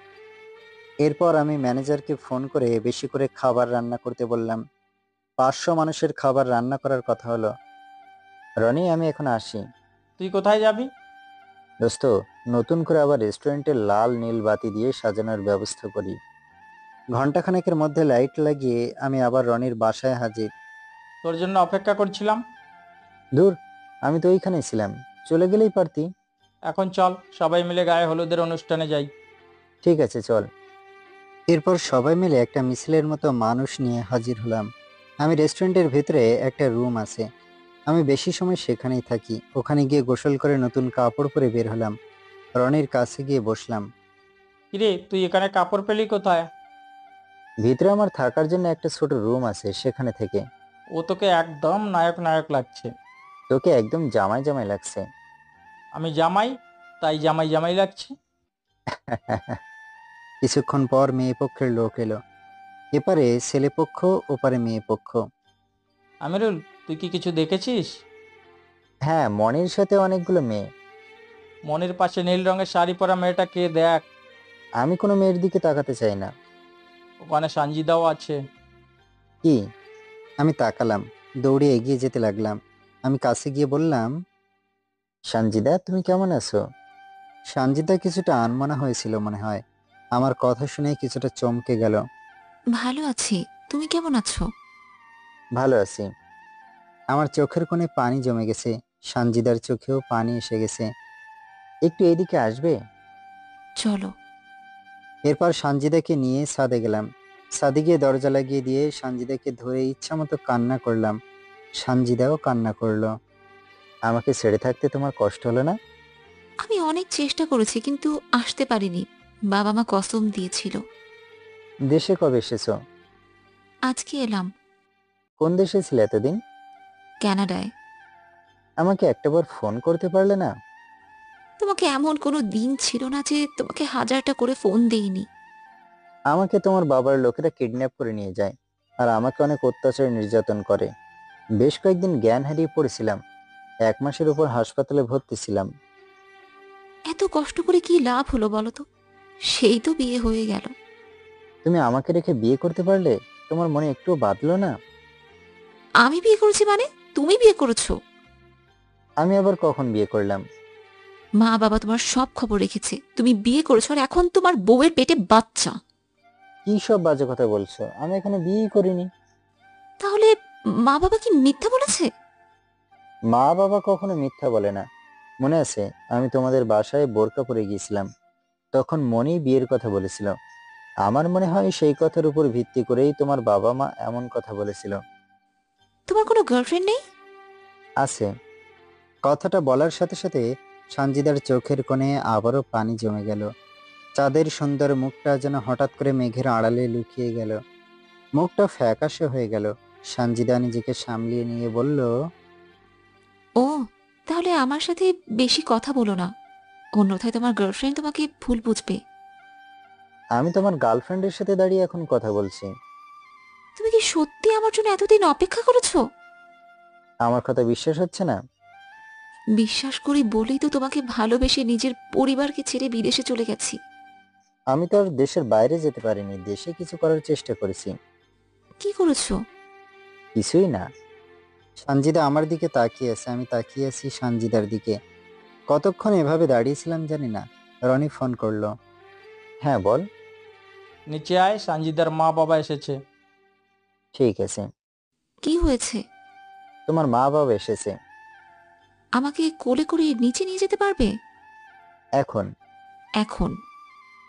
এরপর আমি ম্যানেজারকে ফোন করে বেশি করে খাবার রান্না করতে বললাম। 500 মানুষের খাবার রান্না করার কথা হলো। রনি, আমি এখন আসি। তুই কোথায় যাবি? দোস্ত, নতুন করে আবার রেস্টুরেন্টে লাল নীল বাতি দিয়ে সাজানোর ব্যবস্থা করি। ঘন্টাখানেকের মধ্যে লাইট লাগিয়ে আমি আবার রনির বাসায় হাজির। তোর জন্য অপেক্ষা করছিলাম। দূর, আমি তো ওইখানেই ছিলাম, চলে গেলেই পারতি। এখন চল সবাই মিলে গায়ে হলুদের অনুষ্ঠানে যাই। ঠিক আছে, চল। এরপর সবাই মিলে একটা মিছিলের মতো মানুষ নিয়ে হাজির হলাম। আমি রেস্টুরেন্টের ভিতরে একটা রুম আছে, আমি বেশি সময় সেখানেই থাকি। ওখানে গিয়ে গোসল করে নতুন কাপড় পরে বের হলাম। রনির কাছে গিয়ে বসলাম। কিরে, তুই এখানে কাপড় পেলি কোথায়? ভিতরে আমার থাকার জন্য একটা ছোট রুম আছে, সেখানে থেকে। ও তোকে একদম নায়ক নায়ক লাগছে। তোকে একদম জামাই জামাই লাগছে। আমি জামাই, তাই জামাই জামাই লাগছে। কিছুক্ষণ পর মেয়ে পক্ষের লোক এলো। এপারে ছেলে পক্ষ, ওপারে মেয়ে পক্ষ। আমিরুল, তুই কি কিছু দেখেছিস? হ্যাঁ, মনির সাথে অনেকগুলো মেয়ে। মনির পাশে নীল রঙের শাড়ি পরা মেয়েটা কে দেখ। আমি কোনো মেয়ের দিকে তাকাতে চাই না। ওখানে সানজিদাও আছে। কি? আমি তাকালাম, দৌড়ে এগিয়ে যেতে লাগলাম। আমি কাছে গিয়ে বললাম, সানজিদা, তুমি কেমন আছো? সানজিদা কিছুটা আনমনা হয়েছিল মনে হয়। আমার কথা শুনে কিছুটা চমকে গেল। ভালো আছি, তুমি কেমন আছো? ভালো আছি। আমার চোখের কোণে পানি জমে গেছে, সানজিদার চোখেও পানি এসে গেছে। একটু এদিকে আসবে? চলো। এরপর সানজিদাকে নিয়ে ছাদে গেলাম। ছাদে গিয়ে দরজা লাগিয়ে দিয়ে সানজিদাকে ধরে ইচ্ছামতো কান্না করলাম। সানজিদাও কান্না করলো। আমাকে ছেড়ে থাকতে তোমার কষ্ট হলো না? আমি অনেক চেষ্টা করেছি কিন্তু আসতে পারিনি, বাবা মা কসম দিয়েছিল। দেশে কবে এসেছো? আজকে এলাম। কোন দেশে ছিলে এতদিন? কানাডায়। আমাকে একটাবার ফোন করতে পারলে না? তোমাকে এমন কোনো দিন ছিল না যে তোমাকে হাজারটা করে ফোন দেইনি। আমাকে তোমার বাবার লোকেরা কিডন্যাপ করে নিয়ে যায়, আর আমাকে অনেক অত্যাচার নির্যাতন করে। বেশ কয়েকদিন জ্ঞান হারিয়ে পড়েছিলাম। 1 মাসের উপর হাসপাতালে ভর্তি ছিলাম। এত কষ্ট করে কি লাভ হলো বলো তো? সেই তো বিয়ে হয়ে গেল। তুমি আমাকে রেখে বিয়ে করতে পারলে? তোমার মনে একটুও বাঁধলো না? আমি বিয়ে করেছি মানে? তুমি বিয়ে করেছো? আমি আবার কখন বিয়ে করলাম? মা বাবা তোমার সব খবর রেখেছে, তুমি বিয়ে করেছো আর এখন তোমার বউয়ের পেটে বাচ্চা। কি সব বাজে কথা বলছো? আমি এখানে বিয়েই করিনি। তাহলে মা বাবা কি মিথ্যা বলেছে? মা বাবা কখনো মিথ্যা বলে না। মনে আছে, আমি তোমাদের বাসায় বোরকা পরে গিয়েছিলাম, তখন মনি বিয়ের কথা বলেছিল। আমার মনে হয় সেই কথার উপর ভিত্তি করেই তোমার বাবা মা এমন কথা বলেছিল। তোমার কোনো গার্লফ্রেন্ড নেই? আছে। কথাটা বলার সাথে সাথে সানজিদার চোখের কোণে আবারও পানি জমে গেল। চাঁদের সুন্দর মুখটা যেন হঠাৎ করে মেঘের আড়ালে লুকিয়ে গেল। মুখটা ফ্যাকাশে হয়ে গেল। সানজিদা নিজেকে সামলিয়ে নিয়ে বলল, ও, তাহলে আমার সাথে বেশি কথা বলো না, অন্যথায় তোমার গার্লফ্রেন্ড তোমাকে ভুল বুঝবে। আমি তোমার গার্লফ্রেন্ডের সাথে দাঁড়িয়ে এখন কথা বলছি। তুমি কি সত্যি আমার জন্য এতদিন অপেক্ষা করেছো? আমার কথা বিশ্বাস হচ্ছে না? বিশ্বাস করি বলেই তো তোমাকে ভালোবেসে নিজের পরিবারকে ছেড়ে বিদেশে চলে গেছি। আমি তো আর দেশের বাইরে যেতে পারিনি, দেশে কিছু করার চেষ্টা করেছি। কি করেছো? কিছুই না। সানজিদা আমার দিকে তাকিয়ে আছে, আমি তাকিয়ে আছি সানজিদার দিকে। কতক্ষণ এভাবে দাঁড়িয়েছিলাম জানি না। রনি ফোন করলো। হ্যাঁ, বল। নিচে আয়, সানজিদার মা বাবা এসেছে। ঠিক আছে। কি হয়েছে? তোমার মা বাবা এসেছে। আমাকে কোলে করে নিচে নিয়ে যেতে পারবে? এখন? এখন?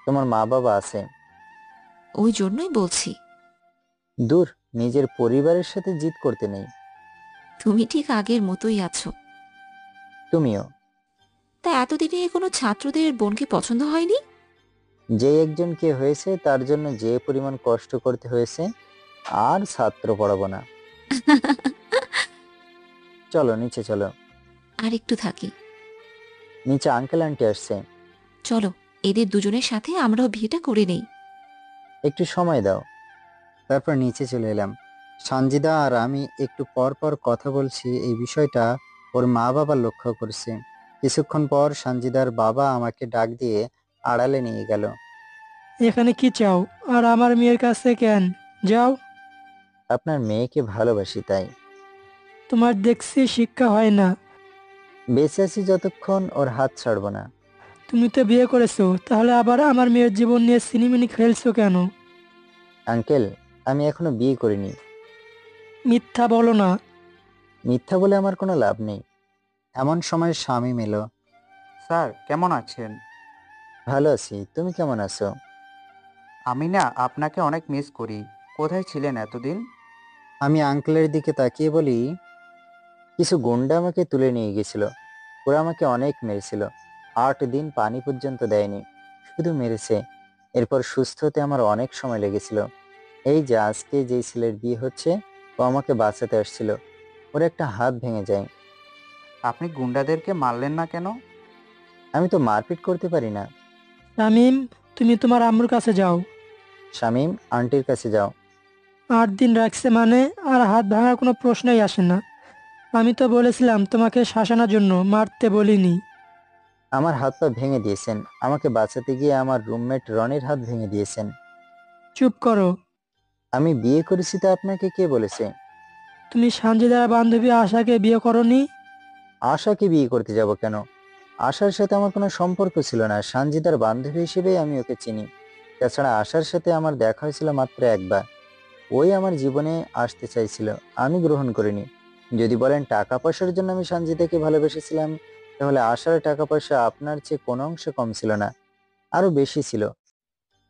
তোমার মা বাবা আছে। ওই জন্যই বলছি। দূর, নিজের পরিবারের সাথে জিদ করতে নেই। তুমি ঠিক আগের মতোই আছো। তুমিও। তা এতদিনে কোনো ছাত্রদের বোনকে পছন্দ হয়নি? যে একজন কে হয়েছে তার জন্য যে পরিমাণ কষ্ট করতে হয়েছে, আর ছাত্র পড়াবো না। চলো নিচে চলো। আর একটু থাকি। নিচে আঙ্কেল আন্টি আসছে। চলো, এদের দুজনের সাথে আমরাও বিয়েটা করে নেই। একটু সময় দাও। তারপর নিচে চলে এলাম। সানজিদা আর আমি একটু পর পর কথা বলছি, এই বিষয়টা ওর মা বাবা লক্ষ্য করছে। কিছুক্ষণ পর সানজিদার বাবা আমাকে ডাক দিয়ে আড়ালে নিয়ে গেল। এখানে কি চাও আর আমার মেয়ের কাছে কেন? যাও। আপনার মেয়েকে ভালোবাসি তাই। তোমার দেখছি শিক্ষা হয় না। বেঁচে আছি যতক্ষণ ওর হাত ছাড়বো না। তুমি তো বিয়ে করেছো, তাহলে আবার আমার মেয়ের জীবন নিয়ে সিনেমিনি খেলছো কেন? আঙ্কেল, আমি এখনো বিয়ে করিনি। মিথ্যা বলো না। মিথ্যা বলে আমার কোনো লাভ নেই। এমন সময় স্বামী এলো। স্যার কেমন আছেন? ভালো আছি, তুমি কেমন আছো? আমি না আপনাকে অনেক মিস করি। কোথায় ছিলেন এতদিন? আমি আঙ্কেলের দিকে তাকিয়ে বলি, কিছু গুন্ডা আমাকে তুলে নিয়ে গেছিল। ওরা আমাকে অনেক মেরেছিল। 8 দিন পানি পর্যন্ত দেয়নি, শুধু মেরেছে। এরপর সুস্থ হতে আমার অনেক সময় লেগেছিল। এই যে আজকে যেই ছেলের বিয়ে হচ্ছে, ও আমাকে বাঁচাতে আসছিল। ওর একটা হাত ভেঙে যায়। আপনি গুন্ডাদেরকে মারলেন না কেন? আমি তো মারপিট করতে পারি না। শামীম, তুমি তোমার আম্মুর কাছে যাও। শামীম, আন্টির কাছে যাও। 8 দিন রাখছে মানে আর হাত ভাঙার কোনো প্রশ্নই আসে না। আমি তো বলেছিলাম তোমাকে শাসানোর জন্য, মারতে বলিনি। আমার হাত পা ভেঙে দিয়েছেন। আমাকে বাঁচাতে গিয়ে আমার রুমমেট রনির হাত ভেঙে দিয়েছেন। চুপ করো। আমি বিয়ে করেছি তা আপনাকে কে বলেছে? তুমি সানজিদার বান্ধবী আশাকে বিয়ে করনি? আশাকে বিয়ে করতে যাব কেন? আশার সাথে আমার কোনো সম্পর্ক ছিল না। সানজিদার বান্ধবী হিসেবেই আমি ওকে চিনি। তাছাড়া আশার সাথে আমার দেখা হয়েছিল মাত্র একবার। ওই আমার জীবনে আসতে চাইছিল, আমি গ্রহণ করিনি। যদি বলেন টাকা পয়সার জন্য আমি সানজিদাকে ভালোবেসেছিলাম, তাহলে আশার টাকা পয়সা আপনার চেয়ে কোনো অংশ কম ছিল না, আরো বেশি ছিল।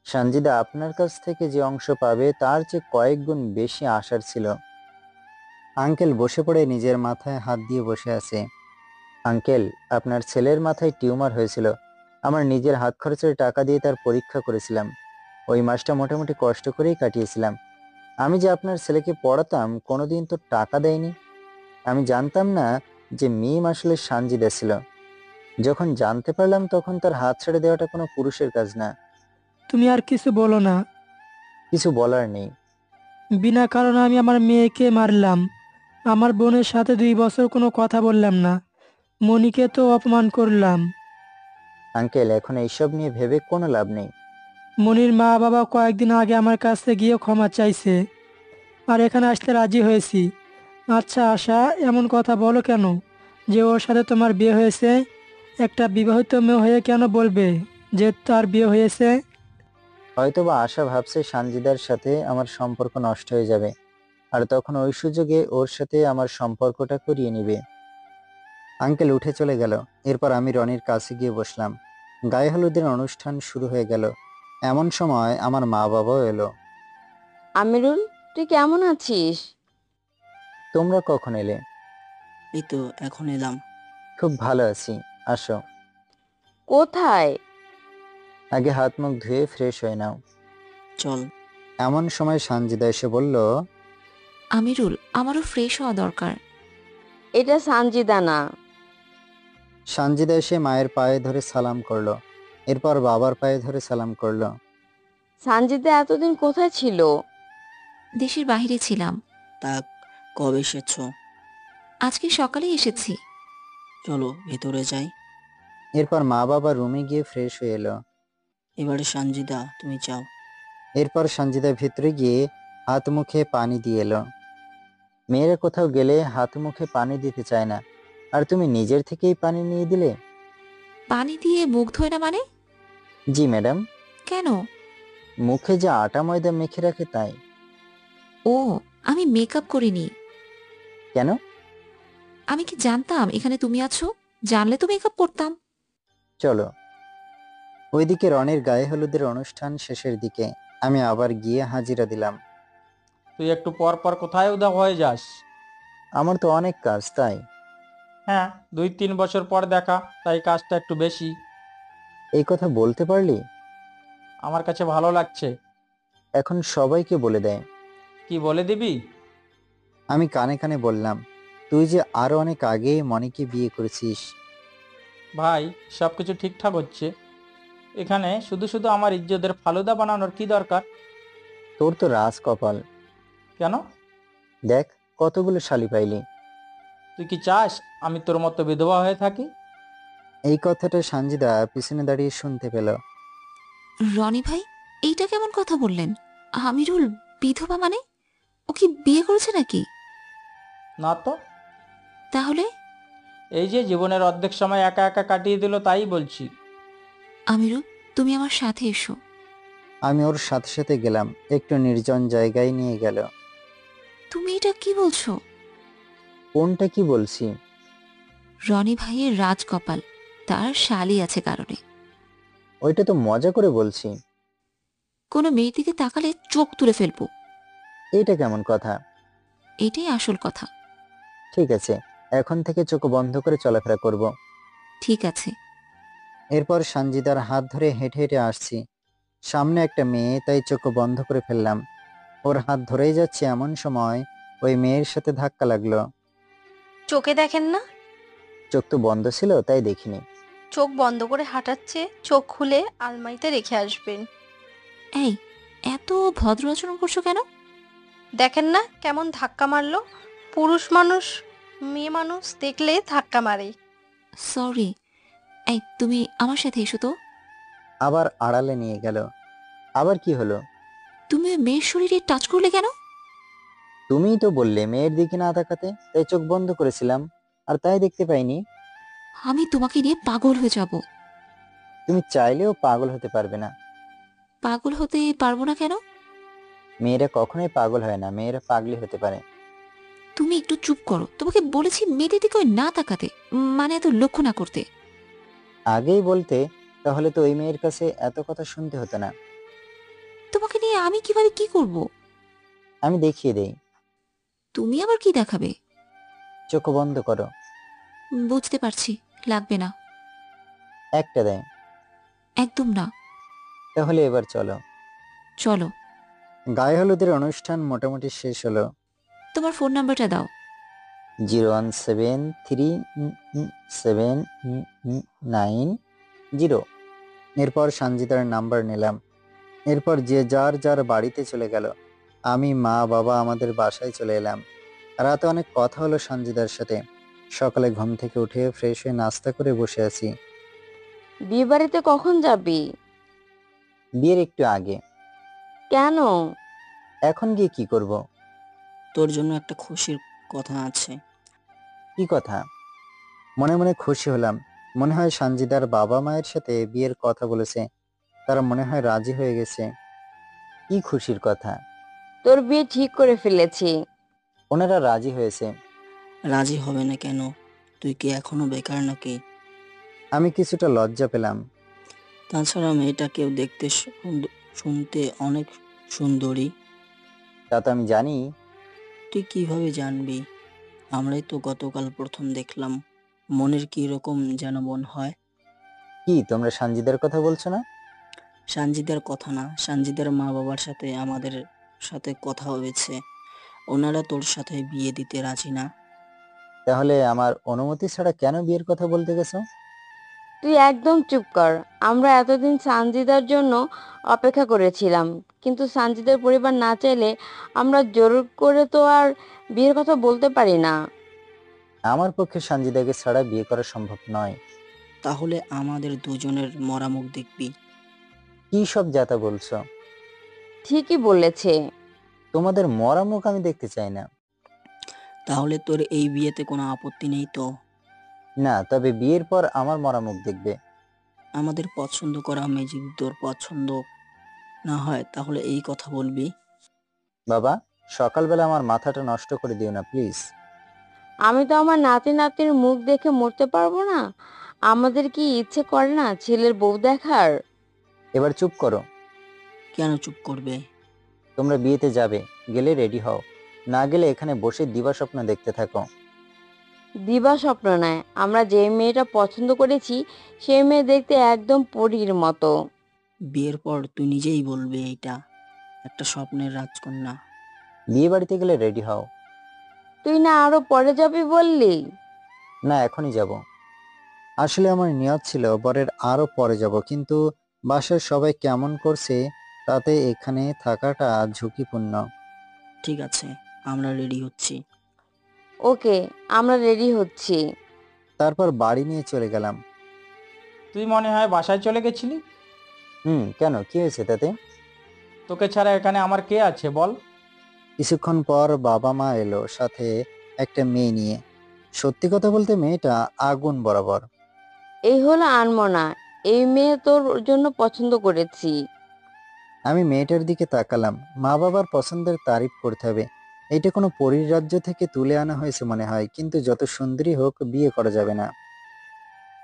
সানজিদা আপনার কাছ থেকে যে অংশ পাবে তার চেয়ে কয়েক গুণ বেশি আশার ছিল। আঙ্কেল বসে পড়ে নিজের মাথায় হাত দিয়ে বসে আছে। আঙ্কেল, আপনার ছেলের মাথায় টিউমার হয়েছিল। আমার নিজের হাত খরচের টাকা দিয়ে তার পরীক্ষা করেছিলাম। ওই মাসটা মোটামুটি কষ্ট করেই কাটিয়েছিলাম। আমি যে আপনার ছেলেকে পড়াতাম, কোনোদিন তো টাকা দেয়নি। আমি জানতাম না যে মিম আসলে সানজিদা ছিল। যখন জানতে পারলাম তখন তার হাত ছেড়ে দেওয়াটা কোনো পুরুষের কাজ না। তুমি আর কিছু বলো না। কিছু বলার নেই। বিনা কারণে আমি আমার মেয়েকে মারলাম। আমার বোনের সাথে 2 বছর কোনো কথা বললাম না। মনিকে তো অপমান করলাম। আঙ্কেল, এখন এইসব নিয়ে ভেবে কোনো লাভ নেই। মনির মা বাবা কয়েকদিন আগে আমার কাছে গিয়ে ক্ষমা চাইছে, আর এখানে আসতে রাজি হয়েছি। আচ্ছা আশা, এমন কথা বলো কেন যে ওর সাথে তোমার বিয়ে হয়েছে? একটা বিবাহিত মেয়ে হয়ে কেন বলবে যে তার বিয়ে হয়েছে? হয়তোবা আশা ভাবছে সানজিদার সাথে আমার সম্পর্ক নষ্ট হয়ে যাবে, আর তখন ওই সুযোগে ওর সাথে আমার সম্পর্কটা করিয়ে নিবে। আঙ্কেল উঠে চলে গেল। এরপর আমি রনির কাছে গিয়ে বসলাম। গায়ে হলুদের অনুষ্ঠান শুরু হয়ে গেল। এমন সময় আমার মা বাবাও এলো। আমিরুল, তুই কেমন আছিস? তোমরা কখন এলে? এই তো এখন এলাম। খুব ভালো আছি, আসো। কোথায়? আগে হাত মুখ ধুয়ে ফ্রেশ হয়ে নাও। চল। এমন সময় সানজিদা এসে বলল, আমিরুল, আমারও ফ্রেশ হওয়া দরকার। এটা সানজিদা না। সানজিদা এসে মায়ের পায়ে ধরে সালাম করলো, এরপর বাবার পায়ে ধরে সালাম করলো। সানজিদা এতদিন কোথায় ছিল? দেশের বাইরে ছিলাম। তা কবে এসেছো? আজকে সকালে এসেছি। চলো ভেতরে যাই। এরপর মা বাবা রুমে গিয়ে ফ্রেশ হয়ে এলো। এবারে সানজিদা তুমি যাও। এরপর সানজিদা ভেতরে গিয়ে হাত মুখে পানি দিয়ে এলো। মেয়েরা কোথাও গেলে হাত মুখে পানি দিতে চায় না, আর তুমি নিজের থেকেই পানি নিয়ে দিলে। পানি দিয়ে মুখ ধোয় না মানে? জি ম্যাডাম। কেন? মুখে যে আটা ময়দা মেখে রাখে তাই। ও, আমি মেকআপ করিনি। কেন? আমি কি জানতাম এখানে তুমি আছো? জানলে তো মেকআপ করতাম। চলো। ওইদিকে রনির গায়ে হলুদের অনুষ্ঠান শেষের দিকে। আমি আবার গিয়ে হাজিরা দিলাম। তুই একটু পর পর কোথায় উধাও হয়ে যাস? আমার তো অনেক কাজ, তাই। হ্যাঁ, 2-3 বছর পর দেখা, তাই কাজটা একটু বেশি। এই কথা বলতে পারলি? আমার কাছে ভালো লাগছে। এখন সবাইকে বলে দেয়। কি বলে দিবি? আমি কানে কানে বললাম, তুই যে আরো অনেক আগে মনিকে বিয়ে করেছিস। ভাই, সবকিছু ঠিকঠাক হচ্ছে। এখানে শুধু শুধু আমার ইজ্জতের ফালুদা বানানোর কি দরকার? তোর তো রাজ কপাল। কেন? দেখ কতগুলো শালি পাইলি। তুই কি চাস আমি তোর মতো বিধবা হয়ে থাকি? এই কথাটা সানজিদা পিছনে দাঁড়িয়ে শুনতে পেল। রনি ভাই, এইটা কেমন কথা বললেন? আমিরুল বিধবা মানে? ও ও কি বিয়ে করেছে নাকি? না তো। তাহলে? এই যে জীবনের অর্ধেক সময় একা একা কাটিয়ে দিল, তাই বলছি। আমিরু, তুমি আমার সাথে এসো। আমি ওর সাথে সাথে গেলাম, একটু নির্জন জায়গায় নিয়ে গেল। তুমি এটা কি বলছো? কোনটা কি বলছি? রনি ভাইয়ের রাজকপাল, তার শালি আছে কারণে। ওইটা তো মজা করে বলছি। কোনো মেয়ের দিকে তাকালে চোখ তুলে ফেলবো। এইটা কেমন কথা? এটাই আসল কথা। ঠিক আছে, এখন থেকে চোখ বন্ধ করে চলাফেরা করব। ঠিক আছে। এরপর সানজিদার হাত ধরে হেঁটে হেঁটে আসছি। সামনে একটা মেয়ে, তাই চোখ বন্ধ করে ফেললাম। ওর হাত ধরেই যাচ্ছে, এমন সময় ওই মেয়ের সাথে ধাক্কা লাগলো। চোখে দেখেন না? চোখ তো বন্ধ ছিল, তাই দেখিনি। চোখ বন্ধ করে হাঁটাচ্ছে, চোখ খুলে আলমারিতে রেখে আসবেন। এই, এত ভদ্র আচরণ করছো কেন? দেখেন না কেমন ধাক্কা মারলো? পুরুষ মানুষ মেয়ে মানুষ দেখলে ধাক্কা মারে। সরি। এই, তুমি আমার সাথে এসো তো। আবার আড়ালে নিয়ে গেল। আবার কি হলো? তুমি ওই মেয়ের শরীরে টাচ করলে কেন? তুমিই তো বললে মেয়ের দিকে না তাকাতে, তাই চোখ বন্ধ করেছিলাম, আর তাই দেখতে পাইনি। আমি তোমাকে নিয়ে পাগল হয়ে যাব। তুমি চাইলেও পাগল হতে পারবে না। পাগল হতে পারবো না কেন? মেয়েরা কখনোই পাগল হয় না, মেয়েরা পাগলি হতে পারে। তুমি একটু চুপ করো। তোমাকে বলেছি মেয়েদের দিকে ওই না তাকাতে, মানে এত লক্ষ্য না করতে। আগেই বলতে, তাহলে তো ওই মেয়ের কাছে এত কথা শুনতে হতো না। তোমাকে নিয়ে আমি কিভাবে কি করব? আমি দেখিয়ে দেই। তুমি আবার কি দেখাবে? চোখ বন্ধ করো। বুঝতে পারছি, লাগবে না। একটা দেয়। একদম না। তাহলে এবার চলো। চলো। গায়ে হলুদের অনুষ্ঠান মোটামুটি শেষ হলো। তোমার ফোন নাম্বারটা দাও। 0173790। এরপর সানজিদার নাম্বার নিলাম। এরপর যে যার যার বাড়িতে চলে গেল। আমি, মা, বাবা আমাদের বাসায় চলে এলাম। রাতে অনেক কথা হলো সানজিদার সাথে। সকালে ঘুম থেকে উঠে ফ্রেশ হয়ে নাস্তা করে বসে আছি। বিয়ে বাড়িতে কখন যাবি? বিয়ের একটু আগে। কেন? এখন গিয়ে কি করব? তোর জন্য একটা খুশির কথা আছে। কি কথা? মনে মনে খুশি হলাম। মনে হয় সানজিদার বাবা মায়ের সাথে বিয়ের কথা বলেছে। তারা মনে হয় রাজি হয়ে গেছে। কি খুশির কথা? তোর বিয়ে ঠিক করে ফেলেছি। ওনারা রাজি হয়েছে। রাজি হবে না কেন? তুই কি এখনো বেকার নাকি? আমি কিছুটা লজ্জা পেলাম। তাছাড়া মেয়েটাকেও দেখতে শুনতে অনেক সুন্দরী। তা তো আমি জানি। তুই কিভাবে জানবি? আমরাই তো গতকাল প্রথম দেখলাম। মনের কি রকম যেন মন হয়। কি তোমরা সানজিদার কথা বলছো না? সানজিদার কথা না, সানজিদার মা বাবার সাথে আমাদের সাথে কথা হয়েছে। ওনারা তোর সাথে বিয়ে দিতে রাজি না। তাহলে আমার অনুমতি ছাড়া কেন বিয়ের কথা বলতে গেছো? তুই একদম চুপ কর। আমরা এতদিন সানজিদার জন্য অপেক্ষা করেছিলাম, কিন্তু সানজিদার পরিবার না চাইলে আমরা জোর করে তো আর বিয়ের কথা বলতে পারি না। আমার পক্ষে সানজিদাকে ছাড়া বিয়ে করা সম্ভব নয়। তাহলে আমাদের দুজনের মরা মুখ দেখবি। কি সব যাতা বলছো? ঠিকই বলেছে। তোমাদের মরা মুখ আমি দেখতে চাই না। তাহলে তোর এই বিয়েতে কোনো আপত্তি নেই তো? না, তবে বিয়ের পর আমার মরা মুখ দেখবে। আমাদের পছন্দ করা মেয়ে যদি তোর পছন্দ না হয় তাহলে এই কথা বলবি। বাবা, সকালবেলা আমার মাথাটা নষ্ট করে দিও না প্লিজ। আমি তো আমার নাতি নাতনির মুখ দেখে মরতে পারবো না। আমাদের কি ইচ্ছে করে না ছেলের বউ দেখার? এবার চুপ করো। কেন চুপ করবে? তোমরা বিয়েতে যাবে, গেলে রেডি হও। না গেলে এখানে বসে দিবা স্বপ্ন দেখতে থাকো। দিবা স্বপ্ন নয়, আমরা যে মেয়েটা পছন্দ করেছি সেই মেয়ে দেখতে একদম পরীর মতো। বিয়ের পর তুই নিজেই বলবি এইটা একটা স্বপ্নের রাজকন্যা। বিয়ে বাড়িতে গেলে রেডি হও। তুই না আরো পরে যাবি বললি? না, এখনই যাব। আসলে আমার নিয়ত ছিল বরের আরো পরে যাব, কিন্তু বাসার সবাই কেমন করছে তাতে এখানে থাকাটা ঝুঁকিপূর্ণ। ঠিক আছে, আমরা রেডি হচ্ছি। ওকে, আমরা রেডি হচ্ছি। তারপর বাড়ি নিয়ে চলে গেলাম। তুই মনে হয় বাসায় চলে গেছিলি? কেন, কি হয়েছে তাতে? তোকে ছাড়া এখানে আমার কে আছে বল? কিছুক্ষণ পর বাবা মা এলো, সাথে একটা মেয়ে নিয়ে। সত্যি কথা বলতে মেয়েটা আগুন বরাবর। এই হলো আনমনা, এই মেয়ে তোর জন্য পছন্দ করেছি। আমি মেয়েটার দিকে তাকালাম। মা বাবার পছন্দের তারিফ করতে হবে। এটা কোনো পরীর রাজ্য থেকে তুলে আনা হয়েছে মনে হয়, কিন্তু যত সুন্দরী হোক বিয়ে করা যাবে না।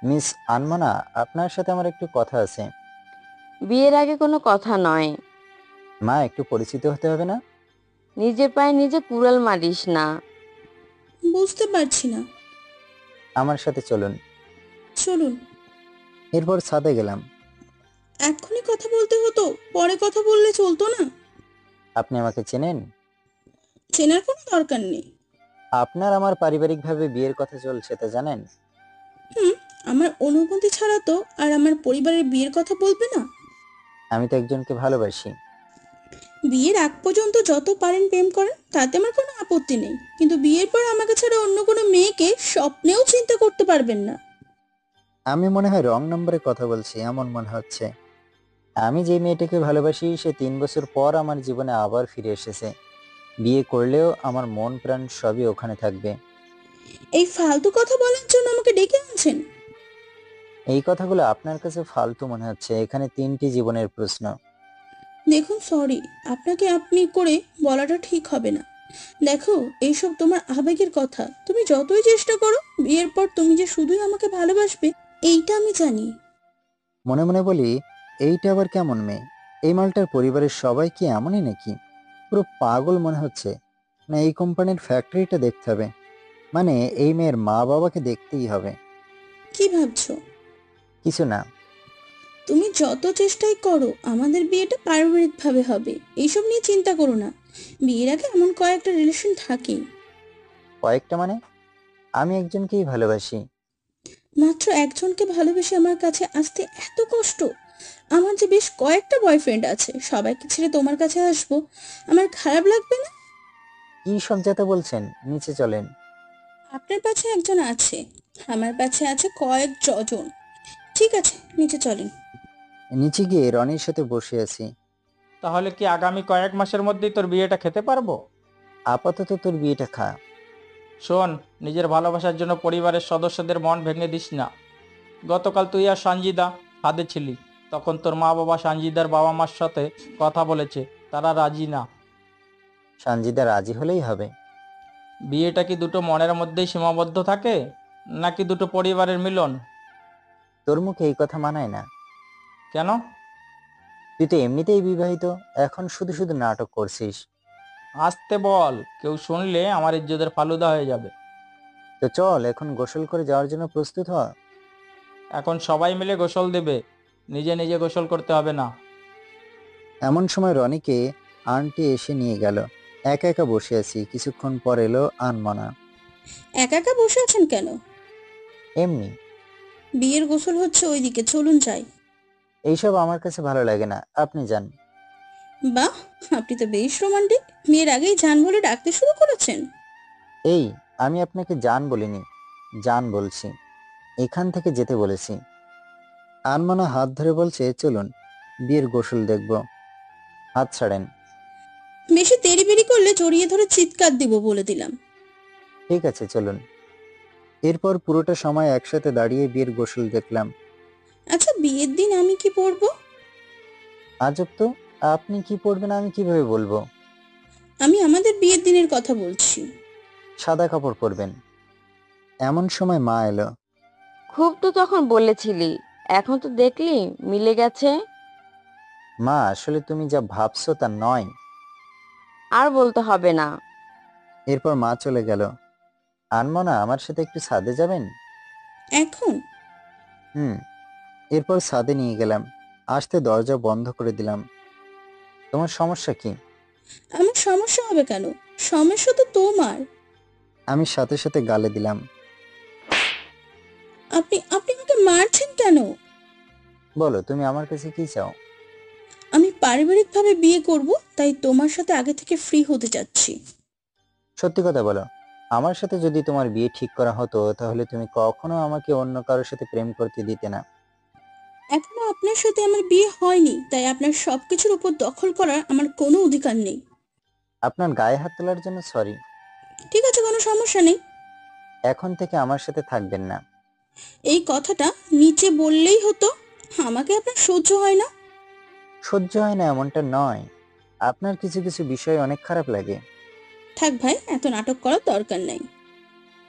মিস আনমনা, আপনার সাথে আমার একটু কথা আছে। বিয়ের আগে কোনো কথা নয়। মা, একটু পরিচিত হতে হবে না? নিজের পায়ে নিজে কুড়াল মারিস না। বুঝতে পারছি না। আমার সাথে চলুন। চলুন। এরপর ছাদে গেলাম। এক্ষুনি কথা বলতে হতো, পরে কথা বললে চলতো না? আপনি আমাকে চেনেন? চেনার কোনো দরকার নেই। আপনার আমার পারিবারিকভাবে বিয়ের কথা চলছে, তা জানেন? আমার অনুমতি ছাড়া তো আর আমার পরিবারের বিয়ের কথা বলবে না। আমি তো একজনকে ভালোবাসি। বিয়ের আগ পর্যন্ত যত পারেন প্রেম করেন, তাতে আমার কোনো আপত্তি নেই, কিন্তু বিয়ের পর আমাকে ছাড়া অন্য কোনো মেয়েকে স্বপ্নেও চিন্তা করতে পারবেন না। আমি মনে হয় রং নম্বরে কথা বলছি, এমন মনে হচ্ছে। আমি যে মেয়েটাকে ভালোবাসি সে 3 বছর পর আমার জীবনে আবার ফিরে এসেছে। বিয়ে করলেও আমার মন প্রাণ সবই ওখানে থাকবে। এই ফালতু কথা বলার জন্য আমাকে ডেকে আনছেন? এই কথাগুলো আপনার কাছে ফালতু মনে হচ্ছে, এখানে 3টি জীবনের প্রশ্ন। দেখুন, সরি, আপনাকে আপনি করে বলাটা ঠিক হবে না। দেখো, এইসব তোমার আবেগের কথা। তুমি যতই চেষ্টা করো, বিয়ের পর তুমি যে শুধুই আমাকে ভালোবাসবে এইটা আমি জানি। মনে মনে বলি, এইটা আবার কেমন মেয়ে? এই মালটার পরিবারের সবাই কি এমনই নাকি? পুরো পাগল মনে হচ্ছে। না, এই কোম্পানির ফ্যাক্টরিটা দেখতে হবে, মানে এই মেয়ের মা বাবাকে দেখতেই হবে। কি ভাবছো? কিছু না। তুমি যত চেষ্টাই করো, আমাদের বিয়েটা পারিবারিকভাবে হবে, এইসব নিয়ে চিন্তা করো না। বিয়ের আগে এমন কয়েকটা রিলেশন থাকেই। কয়েকটা মানে? আমি একজনকেই ভালোবাসি। মাত্র একজনকে ভালোবেসে আমার কাছে আসতে এত কষ্ট? আমার যে বেশ কয়েকটা বয়ফ্রেন্ড আছে, সবাইকে ছেড়ে তোমার কাছে আসবো, আমার খারাপ লাগবে না? কি সব যাতা বলছেন? নিচে চলেন। আপনার কাছে একজন আছে, আমার কাছে আছে কয়েক ডজন। ঠিক আছে, নিচে চলেন। নিচে গিয়ে রনির সাথে বসে আছি। তাহলে কি আগামী কয়েক মাসের মধ্যেই তোর বিয়েটা খেতে পারবো? আপাতত তোর বিয়েটা খা। শোন, নিজের ভালোবাসার জন্য পরিবারের সদস্যদের মন ভেঙে দিস না। গতকাল তুই আর সঞ্জিদা ফাঁদে ছিলি, তখন তোর মা বাবা সঞ্জিদার বাবা মার সাথে কথা বলেছে, তারা রাজি না। সঞ্জিদা রাজি হলেই হবে। বিয়েটা কি দুটো মনের মধ্যেই সীমাবদ্ধ থাকে, নাকি দুটো পরিবারের মিলন? তোর মুখে এই কথা মানায় না। কেন? তুই তো এমনিতেই বিবাহিত, এখন শুধু শুধু নাটক করছিস। আসতে বল, কেউ শুনলে আমার ইজ্জতের ফালুদা হয়ে যাবে। তো চল এখন গোসল করে যাওয়ার জন্য প্রস্তুত হ। এখন সবাই মিলে গোসল দেবে, নিজে নিজে গোসল করতে হবে না। এমন সময় রনিকে আন্টি এসে নিয়ে গেল। একা একা বসে আছি। কিছুক্ষণ পর এলো আনমনা। একা একা বসে আছেন কেন? এমনি। বিয়ের গোসল হচ্ছে ওইদিকে, চলুন যাই। এইসব আমার কাছে ভালো লাগে না, আপনি যান। বাহ, আপনি তো বেশ রোমান্টিক। বিয়ের আগেই জান বলে ডাকতে শুরু করেছেন। এই, আমি আপনাকে জান বলিনি, জান বলছি। এখান থেকে যেতে বলেছি। আনমনা হাত ধরে বলছে, চলুন বিয়ের গোসল দেখব। হাত ছাড়েন। বেশি দেরি করলে জড়িয়ে ধরে চিৎকার দিব বলে দিলাম। ঠিক আছে, চলুন। এরপর পুরোটা সময় একসাথে দাঁড়িয়ে বিয়ের গোসল দেখলাম। আচ্ছা, বিয়ের দিন আমি কি পরবো? আজব তো, আপনি কি পরবেন আমি কিভাবে বলবো? আমি আমাদের বিয়ের দিনের কথা বলছি। সাদা কাপড় পরবেন। এমন সময় মা এলো। খুব তো তখন বলেছিলি, এখন তো দেখলি মিলে গেছে। মা, আসলে তুমি যা ভাবছো তা নয়। আর বলতে হবে না। এরপর মা চলে গেল। আনমনা, আমার সাথে একটু ছাদে যাবেন? এখন? এরপর ছাদে নিয়ে গেলাম। আসতে দরজা বন্ধ করে দিলাম। তোমার সমস্যা কি? আমার সমস্যা হবে কেন? সমস্যা তো তোমার। আমি সাথে সাথে গালে দিলাম। আপনি আপনি আমাকে মারছেন কেন? বলো, তুমি আমার কাছে কি চাও? আমি পারিবারিকভাবে বিয়ে করব, তাই তোমার সাথে আগে থেকে ফ্রি হতে যাচ্ছি। সত্যি কথা বলো। আমার সাথে যদি তোমার বিয়ে ঠিক করা হতো, তাহলে তুমি কখনো আমাকে অন্য কারোর সাথে প্রেম করতে দিতে না। এখনো আপনার সাথে আমার বিয়ে হয়নি, তাই আপনার সবকিছুর উপর দখল করার আমার কোনো অধিকার নেই। আপনার গায়ে হাত তোলার জন্য সরি। ঠিক আছে, কোনো সমস্যা নেই। এখন থেকে আমার সাথে থাকবেন না। এই কথাটা নিচে বললেই হতো। আমাকে আপনার সহ্য হয় না। সহ্য হয় না এমনটা নয়, আপনার কিছু কিছু বিষয় অনেক খারাপ লাগে। থাক ভাই, এত নাটক করার দরকার নেই।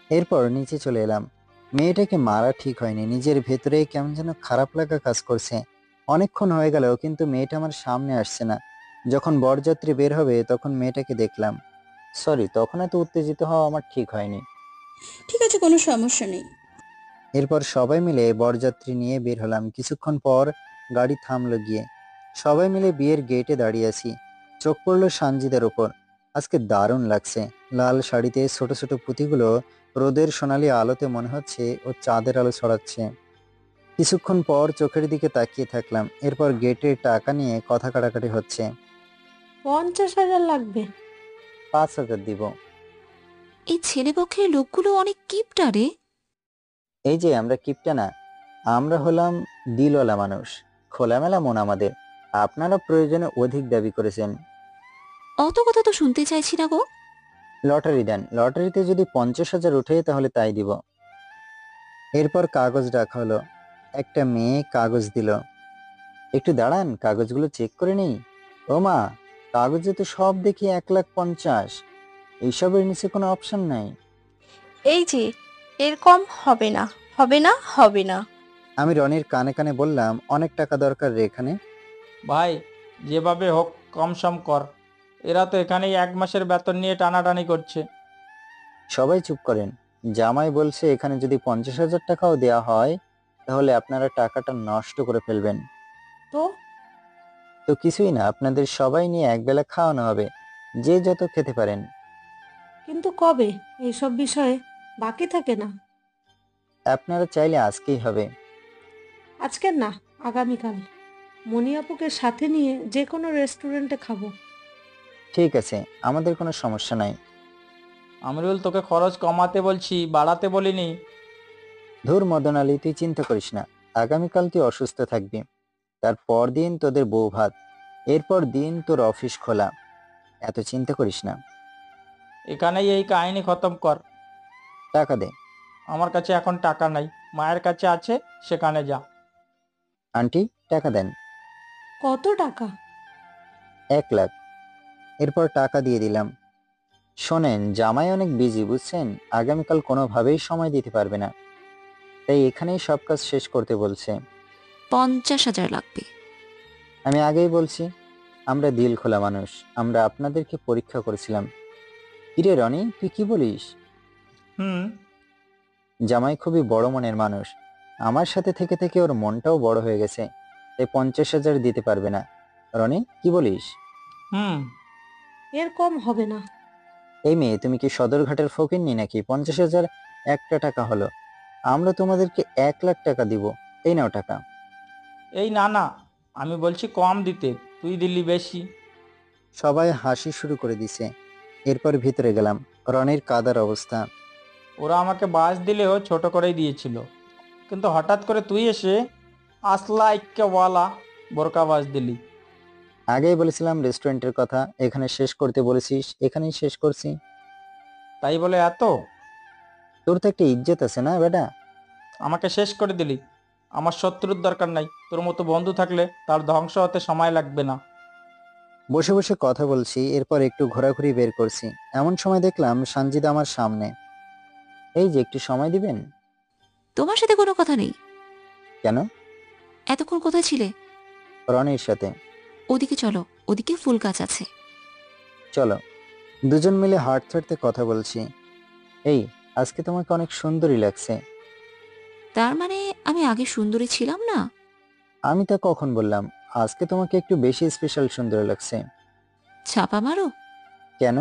এরপর নিচে চলে এলাম। মেয়েটাকে মারা ঠিক হয়নি, নিজের ভেতরে কেমন যেন খারাপ লাগা কাজ করছে। অনেকক্ষণ হয়ে গেল কিন্তু মেয়েটা আমার সামনে আসছে না। যখন বরযাত্রী বের হবে তখন মেয়েটাকে দেখলাম। সরি, তখন এত উত্তেজিত হওয়া আমার ঠিক হয়নি। ঠিক আছে, কোনো সমস্যা নেই। এরপর সবাই মিলে বরযাত্রী নিয়ে বের হলাম। কিছুক্ষণ পর গাড়ি থামলো গিয়ে। সবাই মিলে বিয়ের গেটে দাঁড়িয়ে আছি। চোখ পড়লো সানজিদার উপর। আজকে দারুণ লাগছে। লাল শাড়িতে ছোট ছোট পুঁতিগুলো রোদের সোনালী আলোতে মনে হচ্ছে ও চাঁদের আলো ছড়াচ্ছে। কিছুক্ষণ পর চোখের দিকে তাকিয়ে থাকলাম। এরপর গেটে টাকা নিয়ে কথা কাটাকাটি হচ্ছে। 50,000 লাগবে। 5,000 দিব। এই ছেলেপক্ষের লোকগুলো অনেক কিপটা রে। এই যে আমরা কিপটা না, আমরা হলাম দিলওয়ালা মানুষ। খোলামেলা মন আমাদের। আপনারা প্রয়োজনে অধিক দাবি করেছেন। অত কথা তো শুনতে চাইছি না গো। লটারি দেন, লটারিতে যদি 50,000 ওঠে তাহলে তাই দিব। এরপর কাগজ রাখা হলো। একটা মেয়ে কাগজ দিল। একটু দাঁড়ান, কাগজগুলো চেক করে নেই। ও মা, কাগজে তো সব দেখি 1,50,000। এইসবের নিচে কোনো অপশন নাই। এই যে, এর কম হবে না, হবে না, হবে না। আমি রনির কানে কানে বললাম, অনেক টাকা দরকার রে এখানে। ভাই, যেভাবে হোক কম সম কর। এরা তো এখানেই 1 মাসের বেতন নিয়ে টানাটানি করছে। সবাই চুপ করেন। জামাই বলছে এখানে যদি 50,000 টাকাও দেওয়া হয় তাহলে আপনারা টাকাটা নষ্ট করে ফেলবেন। তো তো কিছুই না, আপনাদের সবাই নিয়ে একবেলা খাওয়ানো হবে, যে যত খেতে পারেন। কিন্তু কবে? এইসব বিষয়ে বাকি থাকে না। আপনারা চাইলে আজকেই হবে। আজকের না, আগামীকাল। মনি আপুকে সাথে নিয়ে যে কোনো রেস্টুরেন্টে খাবো। ঠিক আছে, আমাদের কোনো সমস্যা নাই। আমরুল, তোকে খরচ কমাতে বলছি, বাড়াতে বলিনি। ধুর মদন আলী, তুই চিন্তা করিস না। আগামীকাল তুই অসুস্থ থাকবি, তারপর দিন তোদের বউ ভাত, এরপর দিন তোর অফিস খোলা। এত চিন্তা করিস না। এখানেই এই কাহিনী খতম কর। টাকা দে। আমার কাছে এখন টাকা নাই, মায়ের কাছে আছে, সেখানে যা। আন্টি, টাকা দেন। কত টাকা? 1 লাখ। এরপর টাকা দিয়ে দিলাম। শোনেন, জামাই অনেক বিজি বুঝছেন, আগামীকাল কোনোভাবেই সময় দিতে পারবে না, তাই এখানেই সব কাজ শেষ করতে বলছে। 50,000 লাগবে। আমি আগেই বলছি, আমরা দিল খোলা মানুষ, আমরা আপনাদেরকে পরীক্ষা করেছিলাম। কিরে রনি, তুই কি বলিস? হুম। জামাই খুবই বড় মনের মানুষ। আমার সাথে থেকে থেকে ওর মনটাও বড় হয়ে গেছে, তাই 50,000 দিতে পারবে না। রনি, কি বলিস? হুম। এর কম হবে না। এই মেয়ে, তুমি কি সদরঘাটের ফকিন্নি নাকি? 50,000 একটা টাকা হলো। আমরা তোমাদেরকে 1 লাখ টাকা দিব। এই নাও টাকা। এই না না, আমি বলছি কম দিতে, তুই দিলি বেশি। সবাই হাসি শুরু করে দিছে। এরপর ভিতরে গেলাম। রনির কাদার অবস্থা। ওরা আমাকে বাস দিলেও ছোট করেই দিয়েছিল, কিন্তু হঠাৎ করে তুই এসে আসলা ইক্কেওয়ালা বোরকা বাস দিলি। আগেই বলেছিলাম রেস্টুরেন্টের কথা, এখানে শেষ করতে বলেছিস, এখানেই শেষ করছি। তাই বলে এত? তোর তো একটা ইজ্জত আছে না বেটা? আমাকে শেষ করে দিলি। আমার শত্রুর দরকার নাই, তোর মতো বন্ধু থাকলে তার ধ্বংস হতে সময় লাগবে না। বসে বসে কথা বলছি, এরপর একটু ঘোরাঘুরি বের করছি। এমন সময় দেখলাম সানজিদা আমার সামনে। এই যে, একটু সময় দিবেন? তোমার সাথে কোনো কথা নেই। কেন? এতক্ষণ কোথায় ছিলে? রনির সাথে। ওদিকে চলো, ওদিকে ফুল গাছ আছে। চলো। দুজন মিলে হাঁটতে হাঁটতে কথা বলছি। এই, আজকে তোমাকে অনেক সুন্দরী লাগছে। তার মানে আমি আগে সুন্দরী ছিলাম না? আমি তা কখন বললাম? আজকে তোমাকে একটু বেশি স্পেশাল সুন্দর লাগছে। ছাপা মারো? কেন?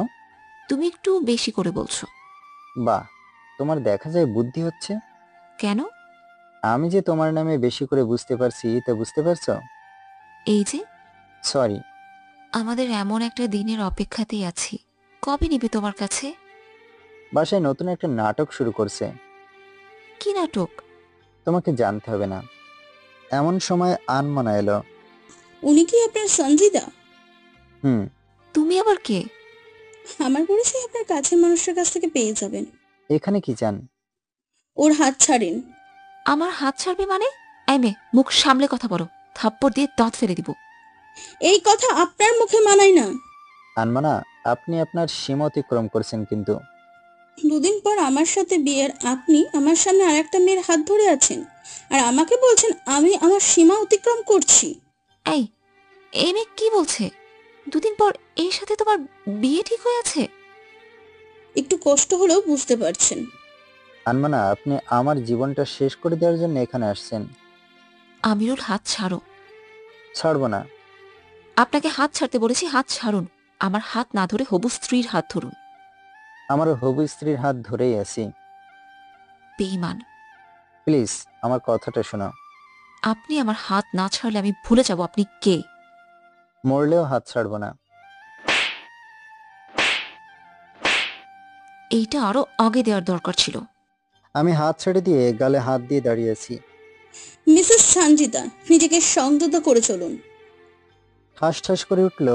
তুমি একটু বেশি করে বলছো। বাহ, তোমার দেখা যায় বুদ্ধি হচ্ছে। কেন? আমি যে তোমার নামে বেশি করে বুঝতে পারছি, তা বুঝতে পারছো? এই যে, সরি। আমাদের এমন একটা দিনের অপেক্ষাতেই আছি। কবে নিবে তোমার কাছে? বাসায় নতুন একটা নাটক শুরু করছে। কি নাটক? তোমাকে জানতে হবে না। এমন সময় আনমনা এলো। উনি কি আপনার সঞ্জিদা? হুম। তুমি আবার কে? আমার পরিচয় আপনার কাছের মানুষের কাছ থেকে পেয়ে যাবেন। এখানে কি চান? ওর হাত ছাড়েন। আমার হাত ছাড়বে মানে? এই মেয়ে, মুখ সামলে কথা বলো, থাপ্পড় দিয়ে দাঁত ফেলে দিব। এই কথা আপনার মুখে মানায় না। আনমানা, আপনি আপনার সীমা অতিক্রম করছেন কিন্তু। দুদিন পর আমার সাথে বিয়ের আপনি আমার সামনে আরেকটা মেয়ের হাত ধরে আছেন, আর আমাকে বলছেন আমি আমার সীমা অতিক্রম করছি। এই এই মেয়ে কি বলছে? দুদিন পর এর সাথে তোমার বিয়ে ঠিক হয়ে আছে? একটু কষ্ট হলেও বুঝতে পারছেন। আনমানা, আপনি আমার জীবনটা শেষ করে দেওয়ার জন্য এখানে আসছেন। আমিরুল, হাত ছাড়ো। ছাড়বো না। আপনাকে হাত ছাড়তে বলেছি, হাত ছাড়ুন। আমার হাত না ধরে হবু স্ত্রীর হাত ধরুন। আমার হবু স্ত্রীর হাত ধরেই আছি। বেঈমান। প্লিজ আমার কথাটা শোনো। আপনি আমার হাত না ছাড়লে আমি ভুলে যাব আপনি কে। মরলেও হাত ছাড়বো না। এইটা আরো আগে দেওয়ার দরকার ছিল। আমি হাত ছেড়ে দিয়ে গালে হাত দিয়ে দাঁড়িয়েছি। মিসেস সঞ্জিতা, নিজেকে সংযত করে চলুন। ঠাস ঠাস করে উঠল।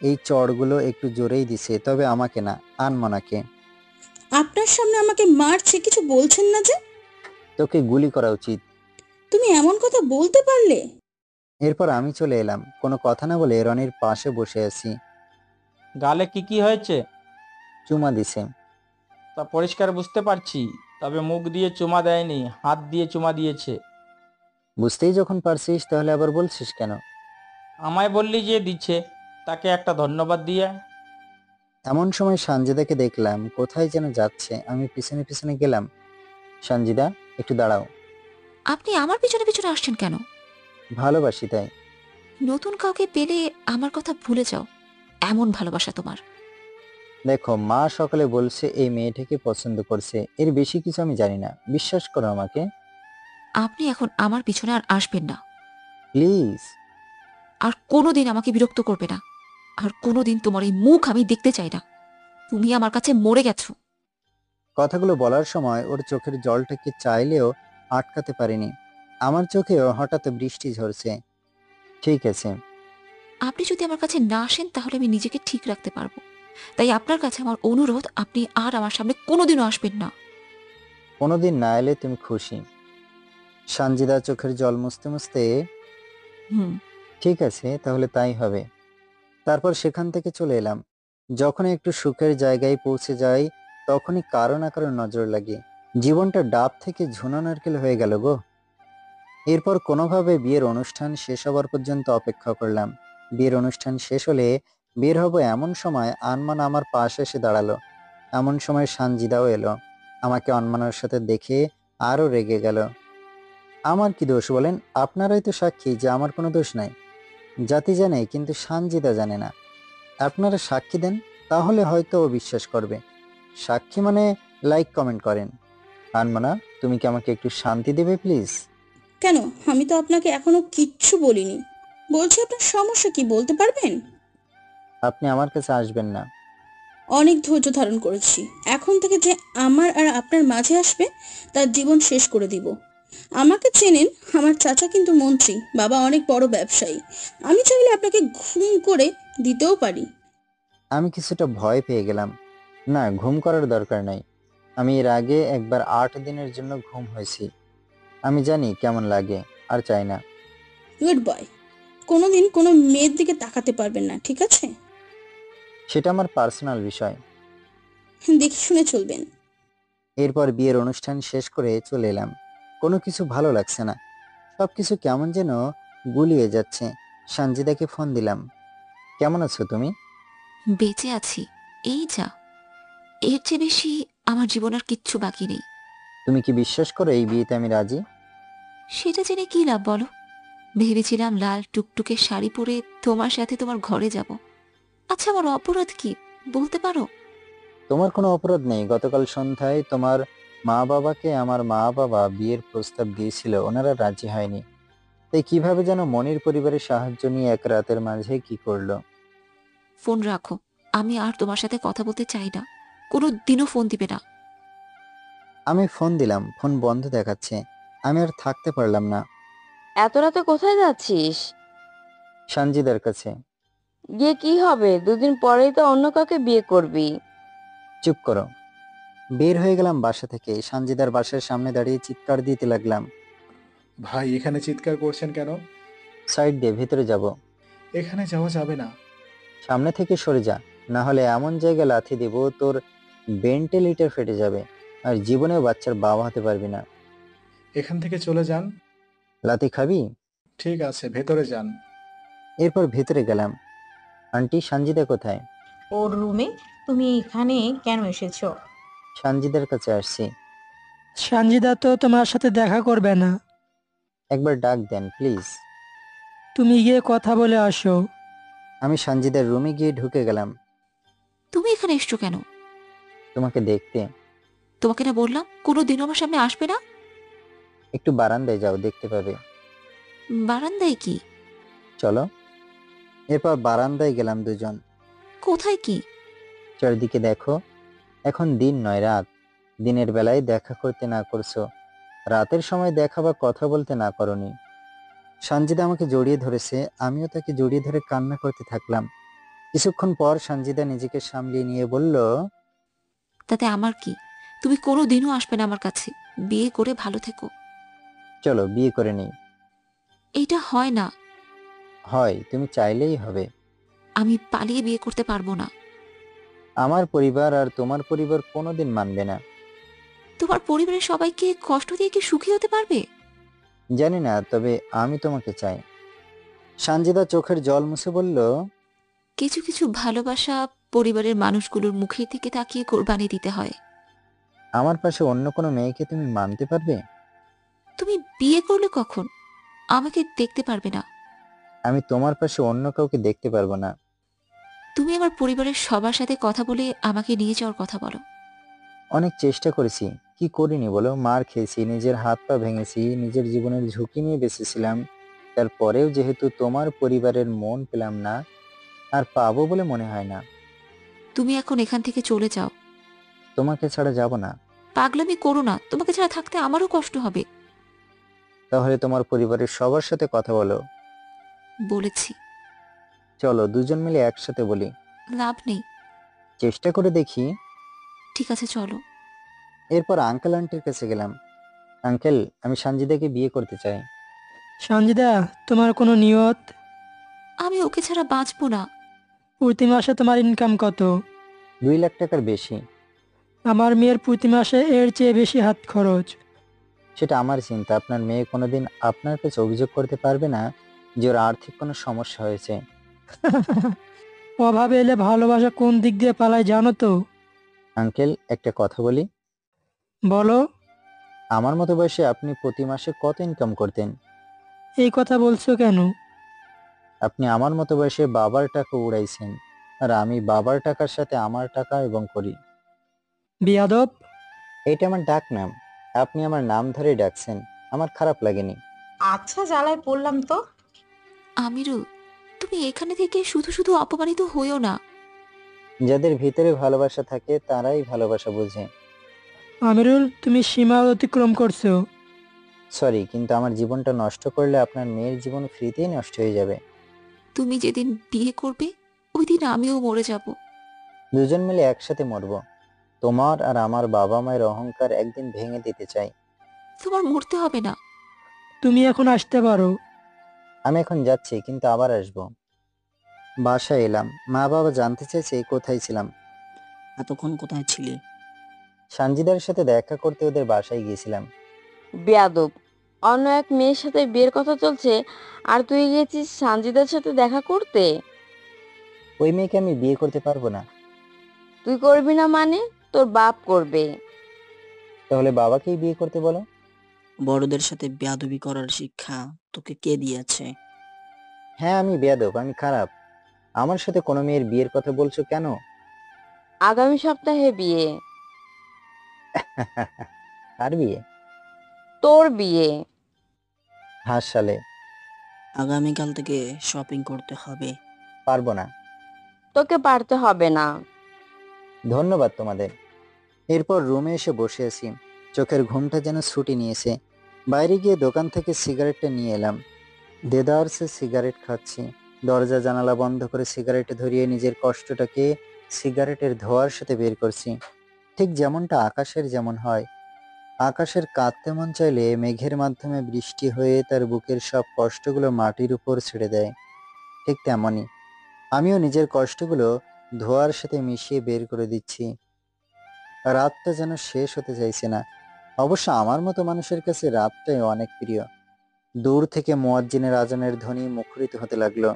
এই চড়গুলো একটু জোরেই দিছে, তবে আমাকে না, আনমনাকে। আপনার সামনে আমাকে মারছে, কিছু বলছেন না যে? তোকে গুলি করা উচিত। তুমি এমন কথা বলতে পারলে? এরপর আমি চলে এলাম, কোনো কথা না বলে রনির পাশে বসে আছি। গালে কি কি হয়েছে? চুমা দিছে। তা পরিষ্কার বুঝতে পারছি, তবে মুখ দিয়ে চুমা দেয়নি, হাত দিয়ে চুমা দিয়েছে। বুঝতেই যখন পারছিস তাহলে আবার বলছিস কেন? আমায় বললি যে দিচ্ছে, তাকে একটা ধন্যবাদ দিয়ে। এমন সময় সানজিদাকে দেখলাম কোথায় যেন যাচ্ছে, আমি পিছনে পিছনে গেলাম। সানজিদা, একটু দাঁড়াও। আপনি আমার পিছনে পিছনে আসছেন কেন? ভালোবাসি তাই। নতুন কাউকে পেলে আমার কথা ভুলে যাও, এমন ভালোবাসা তোমার। দেখো, মা সকালে বলছে এই মেয়েটাকে পছন্দ করছে, এর বেশি কিছু আমি জানি না, বিশ্বাস করো আমাকে। আপনি এখন আমার পিছনে আর আসবেন না, প্লিজ। আর কোনোদিন আমাকে বিরক্ত করবে না, আর কোনোদিন তোমার এই মুখ আমি দেখতে চাই না। তুমি আমার কাছে মরে গেছো। কথাগুলো বলার সময় ওর চোখের জলটাকে চাইলেও আটকাতে পারিনি। আমার চোখেও হঠাৎ বৃষ্টি ঝরছে। ঠিক আছে। আপনি যদি আমার কাছে না আসেন তাহলে আমি নিজেকে ঠিক রাখতে পারবো। তাই আপনার কাছে আমার অনুরোধ, আপনি আর আমার সামনে কোনোদিনও আসবেন না। কোনোদিন না এলে তুমি খুশি? সানজিদা চোখের জল মুছতে মুছতে, ঠিক আছে তাহলে তাই হবে। তারপর সেখান থেকে চলে এলাম। যখন একটু সুখের জায়গায় পৌঁছে যাই তখনই কারো না কারো নজর লাগে। জীবনটা ডাব থেকে ঝুনা নারকেল হয়ে গেল গো। এরপর কোনোভাবে বিয়ের অনুষ্ঠান শেষ হবার পর্যন্ত অপেক্ষা করলাম। বিয়ের অনুষ্ঠান শেষ হলে বের হব এমন সময় আনমান আমার পাশে এসে দাঁড়ালো। এমন সময় সানজিদাও এলো। আমাকে অনমানের সাথে দেখে আরো রেগে গেল। আমার কি দোষ বলেন? আপনারাই তো সাক্ষী যে আমার কোনো দোষ নাই। জাতি জানে কিন্তু সানজিদা জানে না। আপনারা সাক্ষী দেন, তাহলে হয়তো ও বিশ্বাস করবে। সাক্ষী মানে লাইক কমেন্ট করেন। আনমানা, তুমি কি আমাকে একটু শান্তি দেবে প্লিজ? কেন? আমি তো আপনাকে এখনো কিচ্ছু বলিনি। বলছি আপনার সমস্যা কি, বলতে পারবেন? আপনি আমার কাছে আসবেন না। অনেক ধৈর্য ধারণ করেছি, এখন থেকে যে আমার আর আপনার মাঝে আসবে তার জীবন শেষ করে দিব। আমাকে চেনেন, আমার চাচা কিন্তু মন্ত্রী, বাবা অনেক বড় ব্যবসায়ী। আমি চাইলে আপনাকে ঘুম করে দিতেও পারি। আমি কিছুটা ভয় পেয়ে গেলাম। না, ঘুম করার দরকার নাই। আমি এর আগে একবার 8 দিনের জন্য ঘুম হয়েছি। আমি জানি কেমন লাগে, আর চাই না। Good boy. কোনোদিন কোনো মেয়ের দিকে তাকাতে পারবেন না, ঠিক আছে? সেটা আমার পার্সোনাল বিষয়। দেখে শুনে চলবেন। এরপর বিয়ের অনুষ্ঠান শেষ করে চলে এলাম। কোনো কিছু ভালো লাগছে না, সবকিছু কেমন যেন গুলিয়ে যাচ্ছে। সানজিদাকে ফোন দিলাম। কেমন আছো তুমি? বেঁচে আছি, এই যা। এর চেয়ে বেশি আমার জীবন আর কিচ্ছু বাকি নেই। তুমি কি বিশ্বাস করো এই বিয়েতে আমি রাজি? সেটা জেনে কি লাভ বলো? ভেবেছিলাম লাল টুকটুকে শাড়ি পরে তোমার সাথে তোমার ঘরে যাব। আচ্ছা, আমার অপরাধ কি বলতে পারো? তোমার কোনো অপরাধ নেই। গতকাল সন্ধ্যায় তোমার মা বাবাকে আমার মা বাবা বিয়ের প্রস্তাব দিয়েছিল, ওনারা রাজি হয়নি। তাই কিভাবে যেন মনির পরিবারের সাহায্য নিয়ে এক রাতের মাঝে কি করলো। ফোন রাখো, আমি আর তোমার সাথে কথা বলতে চাই না। কোনো দিনও ফোন দিবে না। আমি ফোন দিলাম, ফোন বন্ধ দেখাচ্ছে। আমি আর থাকতে পারলাম না। এত রাতে কোথায় যাচ্ছিস? সানজিদার কাছে। গিয়ে কি হবে? দুদিন পরেই তো অন্য কাউকে বিয়ে করবি। চুপ করো। বের হয়ে গেলাম বাসা থেকে। সানজিদার বাসার সামনে দাঁড়িয়ে চিৎকার দিতে লাগলাম, ভাই এখানে চিৎকার করছেন কেন? সাইড দিয়ে ভেতরে যাব। এখানে যাওয়া যাবে না। সামনে থেকে সরে যা, না হলে এমন জায়গায় লাথি দিব তোর ভেন্টিলেটর ফেটে যাবে, আর জীবনেও বাচ্চার বাবা হতে পারবি না। এখান থেকে চলে যান। লাথি খাবি? ঠিক আছে, ভেতরে যান। এরপর ভেতরে গেলাম। আন্টি, সানজিদা কোথায়? ওর রুমে। তুমি এখানে কেন এসেছো? সানজিদার কাছে আসছি। সানজিদা তো তোমার সাথে দেখা করবে না। একবার ডাক দেন প্লিজ। তুমি গিয়ে কথা বলে আসো। আমি সানজিদার রুমে গিয়ে ঢুকে গেলাম। তুমি এখানে এসছো কেন? তোমাকে দেখতে। তোমাকে না বললাম কোনোদিনও আমার সামনে আসবে না? একটু বারান্দায় যাও, দেখতে পাবে। বারান্দায় কি? চলো। এরপর বারান্দায় গেলাম দুজন। কোথায় কি? চারিদিকে দেখো। এখন দিন নয়, রাত। দিনের বেলায় দেখা করতে না করছো, রাতের সময় দেখা বা কথা বলতে না করনি। সানজিদা আমাকে জড়িয়ে ধরেছে, আমিও তাকে জড়িয়ে ধরে কান্না করতে থাকলাম। কিছুক্ষণ পর সানজিদা নিজেকে সামলিয়ে নিয়ে বলল, তাতে আমার কি? তুমি কোনোদিনও আসবে না আমার কাছে। বিয়ে করে ভালো থেকো। চলো বিয়ে করে নিই। এইটা হয় না। হয়, তুমি চাইলেই হবে। আমি পালিয়ে বিয়ে করতে পারবো না। আমার পরিবার আর তোমার পরিবার কোনোদিন মানবে না। তোমার পরিবারের সবাইকে কষ্ট দিয়ে কি সুখী হতে পারবে? জানি না, তবে আমি তোমাকে চাই। সানজিদা চোখের জল মুছে বলল, কিছু কিছু ভালোবাসা পরিবারের মানুষগুলোর মুখের দিকে তাকিয়ে কোরবানি দিতে হয়। আমার পাশে অন্য কোনো মেয়েকে তুমি মানতে পারবে? তুমি বিয়ে করলে কখন? আমাকে দেখতে পারবে না। আমি তোমার পাশে অন্য কাউকে দেখতে পারবো না। তুমি আমার পরিবারের সবার সাথে কথা বলে আমাকে নিয়ে যাওয়ার কথা বলো। অনেক চেষ্টা করেছি, কি করিনি বলো? মার খেয়েছি, নিজের হাত পা ভেঙেছি, নিজের জীবনের ঝুঁকি নিয়ে বেঁচেছিলাম। তারপরেও যেহেতু তোমার পরিবারের মন পেলাম না, আর পাবো বলে মনে হয় না। তুমি এখন এখান থেকে চলে যাও। তোমাকে ছাড়া যাব না। পাগলামি করো না, তোমাকে ছাড়া থাকতে আমারও কষ্ট হবে। তাহলে তোমার পরিবারের সবার সাথে কথা বলো। বলেছি। চলো দুজন মিলে একসাথে বলি। লাভ নেই। চেষ্টা করে দেখি। ঠিক আছে চলো। এরপর আঙ্কেল আন্টির কাছে গেলাম। আঙ্কেল, আমি সানজিদাকে বিয়ে করতে চাই। সানজিদা, তোমার কোনো নিয়ত? আমি ওকে ছাড়া বাঁচবো না। প্রতি মাসে তোমার ইনকাম কত? 2 লাখ টাকার বেশি। আমার মেয়ের প্রতি মাসে এর চেয়ে বেশি হাত খরচ। সেটা আমার চিন্তা। আপনার মেয়ে কোনোদিন আপনার কাছে অভিযোগ করতে পারবে না যে ওর আর্থিক কোনো সমস্যা হয়েছে। অভাবে এলে ভালোবাসা কোন দিক দিয়ে পালায় জানো তো? আঙ্কেল, একটা কথা বলি। বলো। আমার মতো বয়সে আপনি প্রতি মাসে কত ইনকাম করতেন? এই কথা বলছো কেন? আপনি আমার মতো বয়সে বাবার টাকা উড়াইছেন, আর আমি বাবার টাকার সাথে আমার টাকা এবং করি। বিয়াদব! এটা আমার ডাক নাম, আপনি আমার নাম ধরে ডাকছেন, আমার খারাপ লাগেনি। আচ্ছা, জ্বালায় পড়লাম তো। আমিরুল, তুমি এখানে থেকে শুধু শুধু অপমানিত হইও না। যাদের ভিতরে ভালোবাসা থাকে তারাই ভালোবাসা বোঝে। আমিরুল, তুমি সীমা অতিক্রম করছো। সরি, কিন্তু আমার জীবনটা নষ্ট করলে আপনার মেয়ের জীবন ফ্রিতেই নষ্ট হয়ে যাবে। তুমি যেদিন বিয়ে করবে ওই দিন আমিও মরে যাব। দুজন মিলে একসাথে মরব। তোমার আর আমার বাবা মায়ের অহংকার একদিন ভেঙে দিতে চাই। তোমার মরতে হবে না। তুমি এখন আসতে পারো। আমি এখন যাচ্ছি, কিন্তু আবার আসবো। বাসায় এলাম। মা বাবা জানতে চাইছে কোথায় ছিলাম। এতক্ষণ কোথায় ছিলি? সানজিদার সাথে দেখা করতে ওদের বাসায় গিয়েছিলাম। বেয়াদব, অন্য এক মেয়ের সাথে বিয়ের কথা চলছে আর তুই গিয়েছিস সানজিদার সাথে দেখা করতে? ওই মেয়েকে আমি বিয়ে করতে পারবো না। তুই করবি না মানে? তোর বাপ করবে। তাহলে বাবাকেই বিয়ে করতে বলো। বড়দের সাথে বেয়াদবি করার শিক্ষা তোকে কে দিয়েছে? হ্যাঁ, আমি বেয়াদব, আমি খারাপ। আমার সাথে কোনো মেয়ের বিয়ের কথা বলছো কেন? আগামী সপ্তাহে বিয়ে। আর বিয়ে? তোর বিয়ে। হাসলে। আগামীকাল থেকে শপিং করতে হবে। পারবো না। তোকে পারতে হবে না। ধন্যবাদ তোমাদের। এরপর রুমে এসে বসে আছি। চোখের ঘুমটা যেন ছুটি নিয়েছে। বাইরে গিয়ে দোকান থেকে সিগারেটটা নিয়ে এলাম। দেদারসে সিগারেট খাচ্ছি। দরজা জানালা বন্ধ করে সিগারেট ধরিয়ে নিজের কষ্টটাকে সিগারেটের ধোঁয়ার সাথে বের করছি। ঠিক যেমনটা আকাশের যেমন হয়। আকাশের কাঁদতে মন চাইলে মেঘের মাধ্যমে বৃষ্টি হয়ে তার বুকের সব কষ্টগুলো মাটির উপর ছেড়ে দেয়। ঠিক তেমনই আমিও নিজের কষ্টগুলো ধোঁয়ার সাথে মিশিয়ে বের করে দিচ্ছি। রাতটা যেন শেষ হতে চাইছে না। অবশ্য আমার মতো মানুষের কাছে রাতটাই অনেক প্রিয়। দূর থেকে মুয়াজ্জিনের আজানের ধ্বনি মুখরিত হতে লাগলো।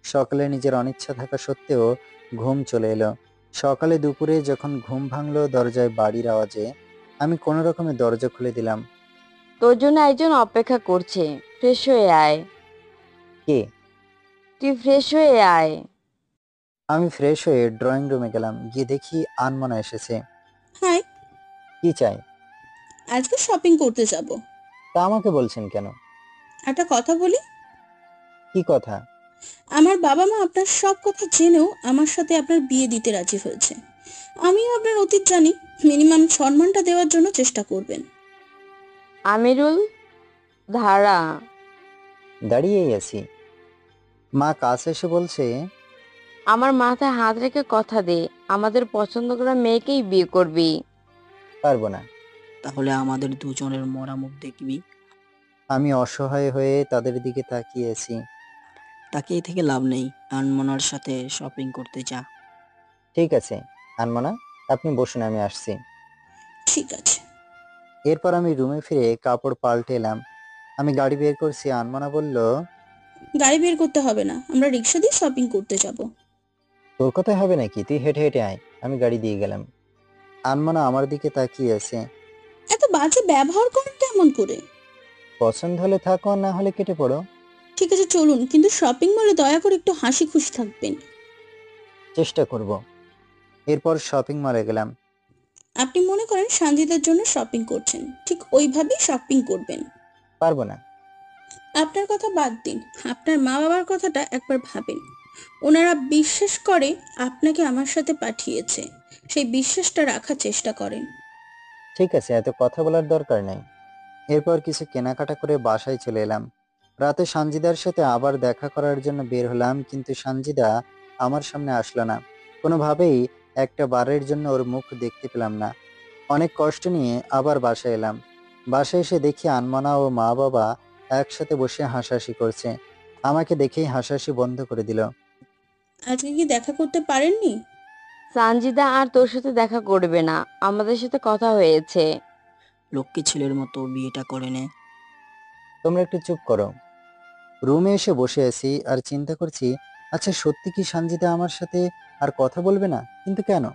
সকালে নিজের অনিচ্ছা থাকা সত্ত্বেও ঘুম চলে এলো। সকালে দুপুরে যখন ঘুম ভাঙলো দরজায় বাড়ির আওয়াজে, আমি কোনো রকমে দরজা খুলে দিলাম। তোর জন্য একজন অপেক্ষা করছে, ফ্রেশ হয়ে আয়। কে? তুই ফ্রেশ হয়ে আয়। আমি ফ্রেশ হয়ে ড্রয়িং রুমে গেলাম। গিয়ে দেখি আনমনা এসেছে। হাই, কি চাই? আজকে শপিং করতে যাব। তা আমাকে বলছেন কেন? একটা কথা বলি। কি কথা? আমার বাবা মা আপনার সব কথা জেনেও আমার সাথে আপনার বিয়ে দিতে রাজি হয়েছে। আমিও আপনার অতীত জানি, মিনিমাম সম্মানটা দেওয়ার জন্য চেষ্টা করবেন। আমিরুল, ধারা। দাঁড়িয়েই আছি। মা কাছে এসে বলছে, আমার মাথায় হাত রেখে কথা দে, আমাদের পছন্দ করা মেয়েকেই বিয়ে করবি। পারবো না। তাহলে আমাদের দুজনের মরা মুখ দেখবি। আমি অসহায় হয়ে তাদের দিকে তাকিয়েছি। তাকিয়ে থেকে লাভ নেই, আনমনার সাথে শপিং করতে যা। ঠিক আছে আনমনা, আপনি বসুন, আমি আসছি। ঠিক আছে। এরপর আমি রুমে ফিরে কাপড় পাল্টে এলাম। আমি গাড়ি বের করছি। আনমনা বলল, গাড়ি বের করতে হবে না, আমরা রিক্সা দিয়ে শপিং করতে যাব। তোর কথাই হবে নাকি? তুই হেঁটে হেঁটে আয়। আমি গাড়ি দিয়ে গেলাম। আনমনা আমার দিকে তাকিয়ে আছে। এত বাজে ব্যবহার করেন কেমন করে? পছন্দ হলে থাকো, না হলে কেটে পড়ো। ঠিক আছে চলুন, কিন্তু শপিং মলে দয়া করে একটু হাসি খুশি থাকবেন। চেষ্টা করব। এরপর শপিং মলে গেলাম। আপনি মনে করেন সানজিদার জন্য শপিং করছেন, ঠিক ওইভাবেই শপিং করবেন। পারবো না। আপনার কথা বাদ দিন, আপনার মা বাবার কথাটা একবার ভাবেন। ওনারা বিশ্বাস করে আপনাকে আমার সাথে পাঠিয়েছে, সেই বিশ্বাসটা রাখার চেষ্টা করেন। ঠিক আছে, এত কথা বলার দরকার নেই। এরপর কিছু কেনাকাটা করে বাসায় চলে এলাম। রাতে সানজিদার সাথে আবার দেখা করার জন্য বের হলাম, কিন্তু সানজিদা আমার সামনে আসলো না। কোনোভাবেই একটা বারের জন্য ওর মুখ দেখতে পেলাম না। অনেক কষ্ট নিয়ে আবার বাসায় এলাম। বাসায় এসে দেখি আনমনা ও মা বাবা একসাথে বসে হাসাহাসি করছে। আমাকে দেখেই হাসাহাসি বন্ধ করে দিল। আজকে কি দেখা করতে পারেননি? সানজিদা আর তোর সাথে দেখা করবে না, আমাদের সাথে কথা হয়েছে। লক্ষ্মী ছেলের মতো বিয়েটা করে নে। তোমরা একটু চুপ করো। রুমে এসে বসে আছি আর চিন্তা করছি, আচ্ছা সত্যি কি সানজিদা আমার সাথে আর কথা বলবে না? কিন্তু কেন?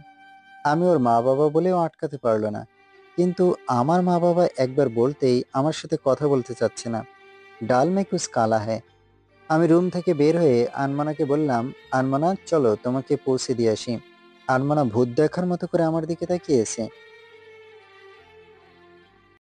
আমি ওর মা বাবা বলেও আটকাতে পারলো না। কিন্তু আমার মা বাবা একবার বলতেই আমার সাথে কথা বলতে চাচ্ছে না। ডাল মে কুছ কালা হ্যায়। আমি রুম থেকে বের হয়ে আনমনাকে বললাম, আনমনা চলো তোমাকে পৌঁছে দিয়ে আসি। আনমনা ভূত দেখার মতো করে আমার দিকে তাকিয়েছে।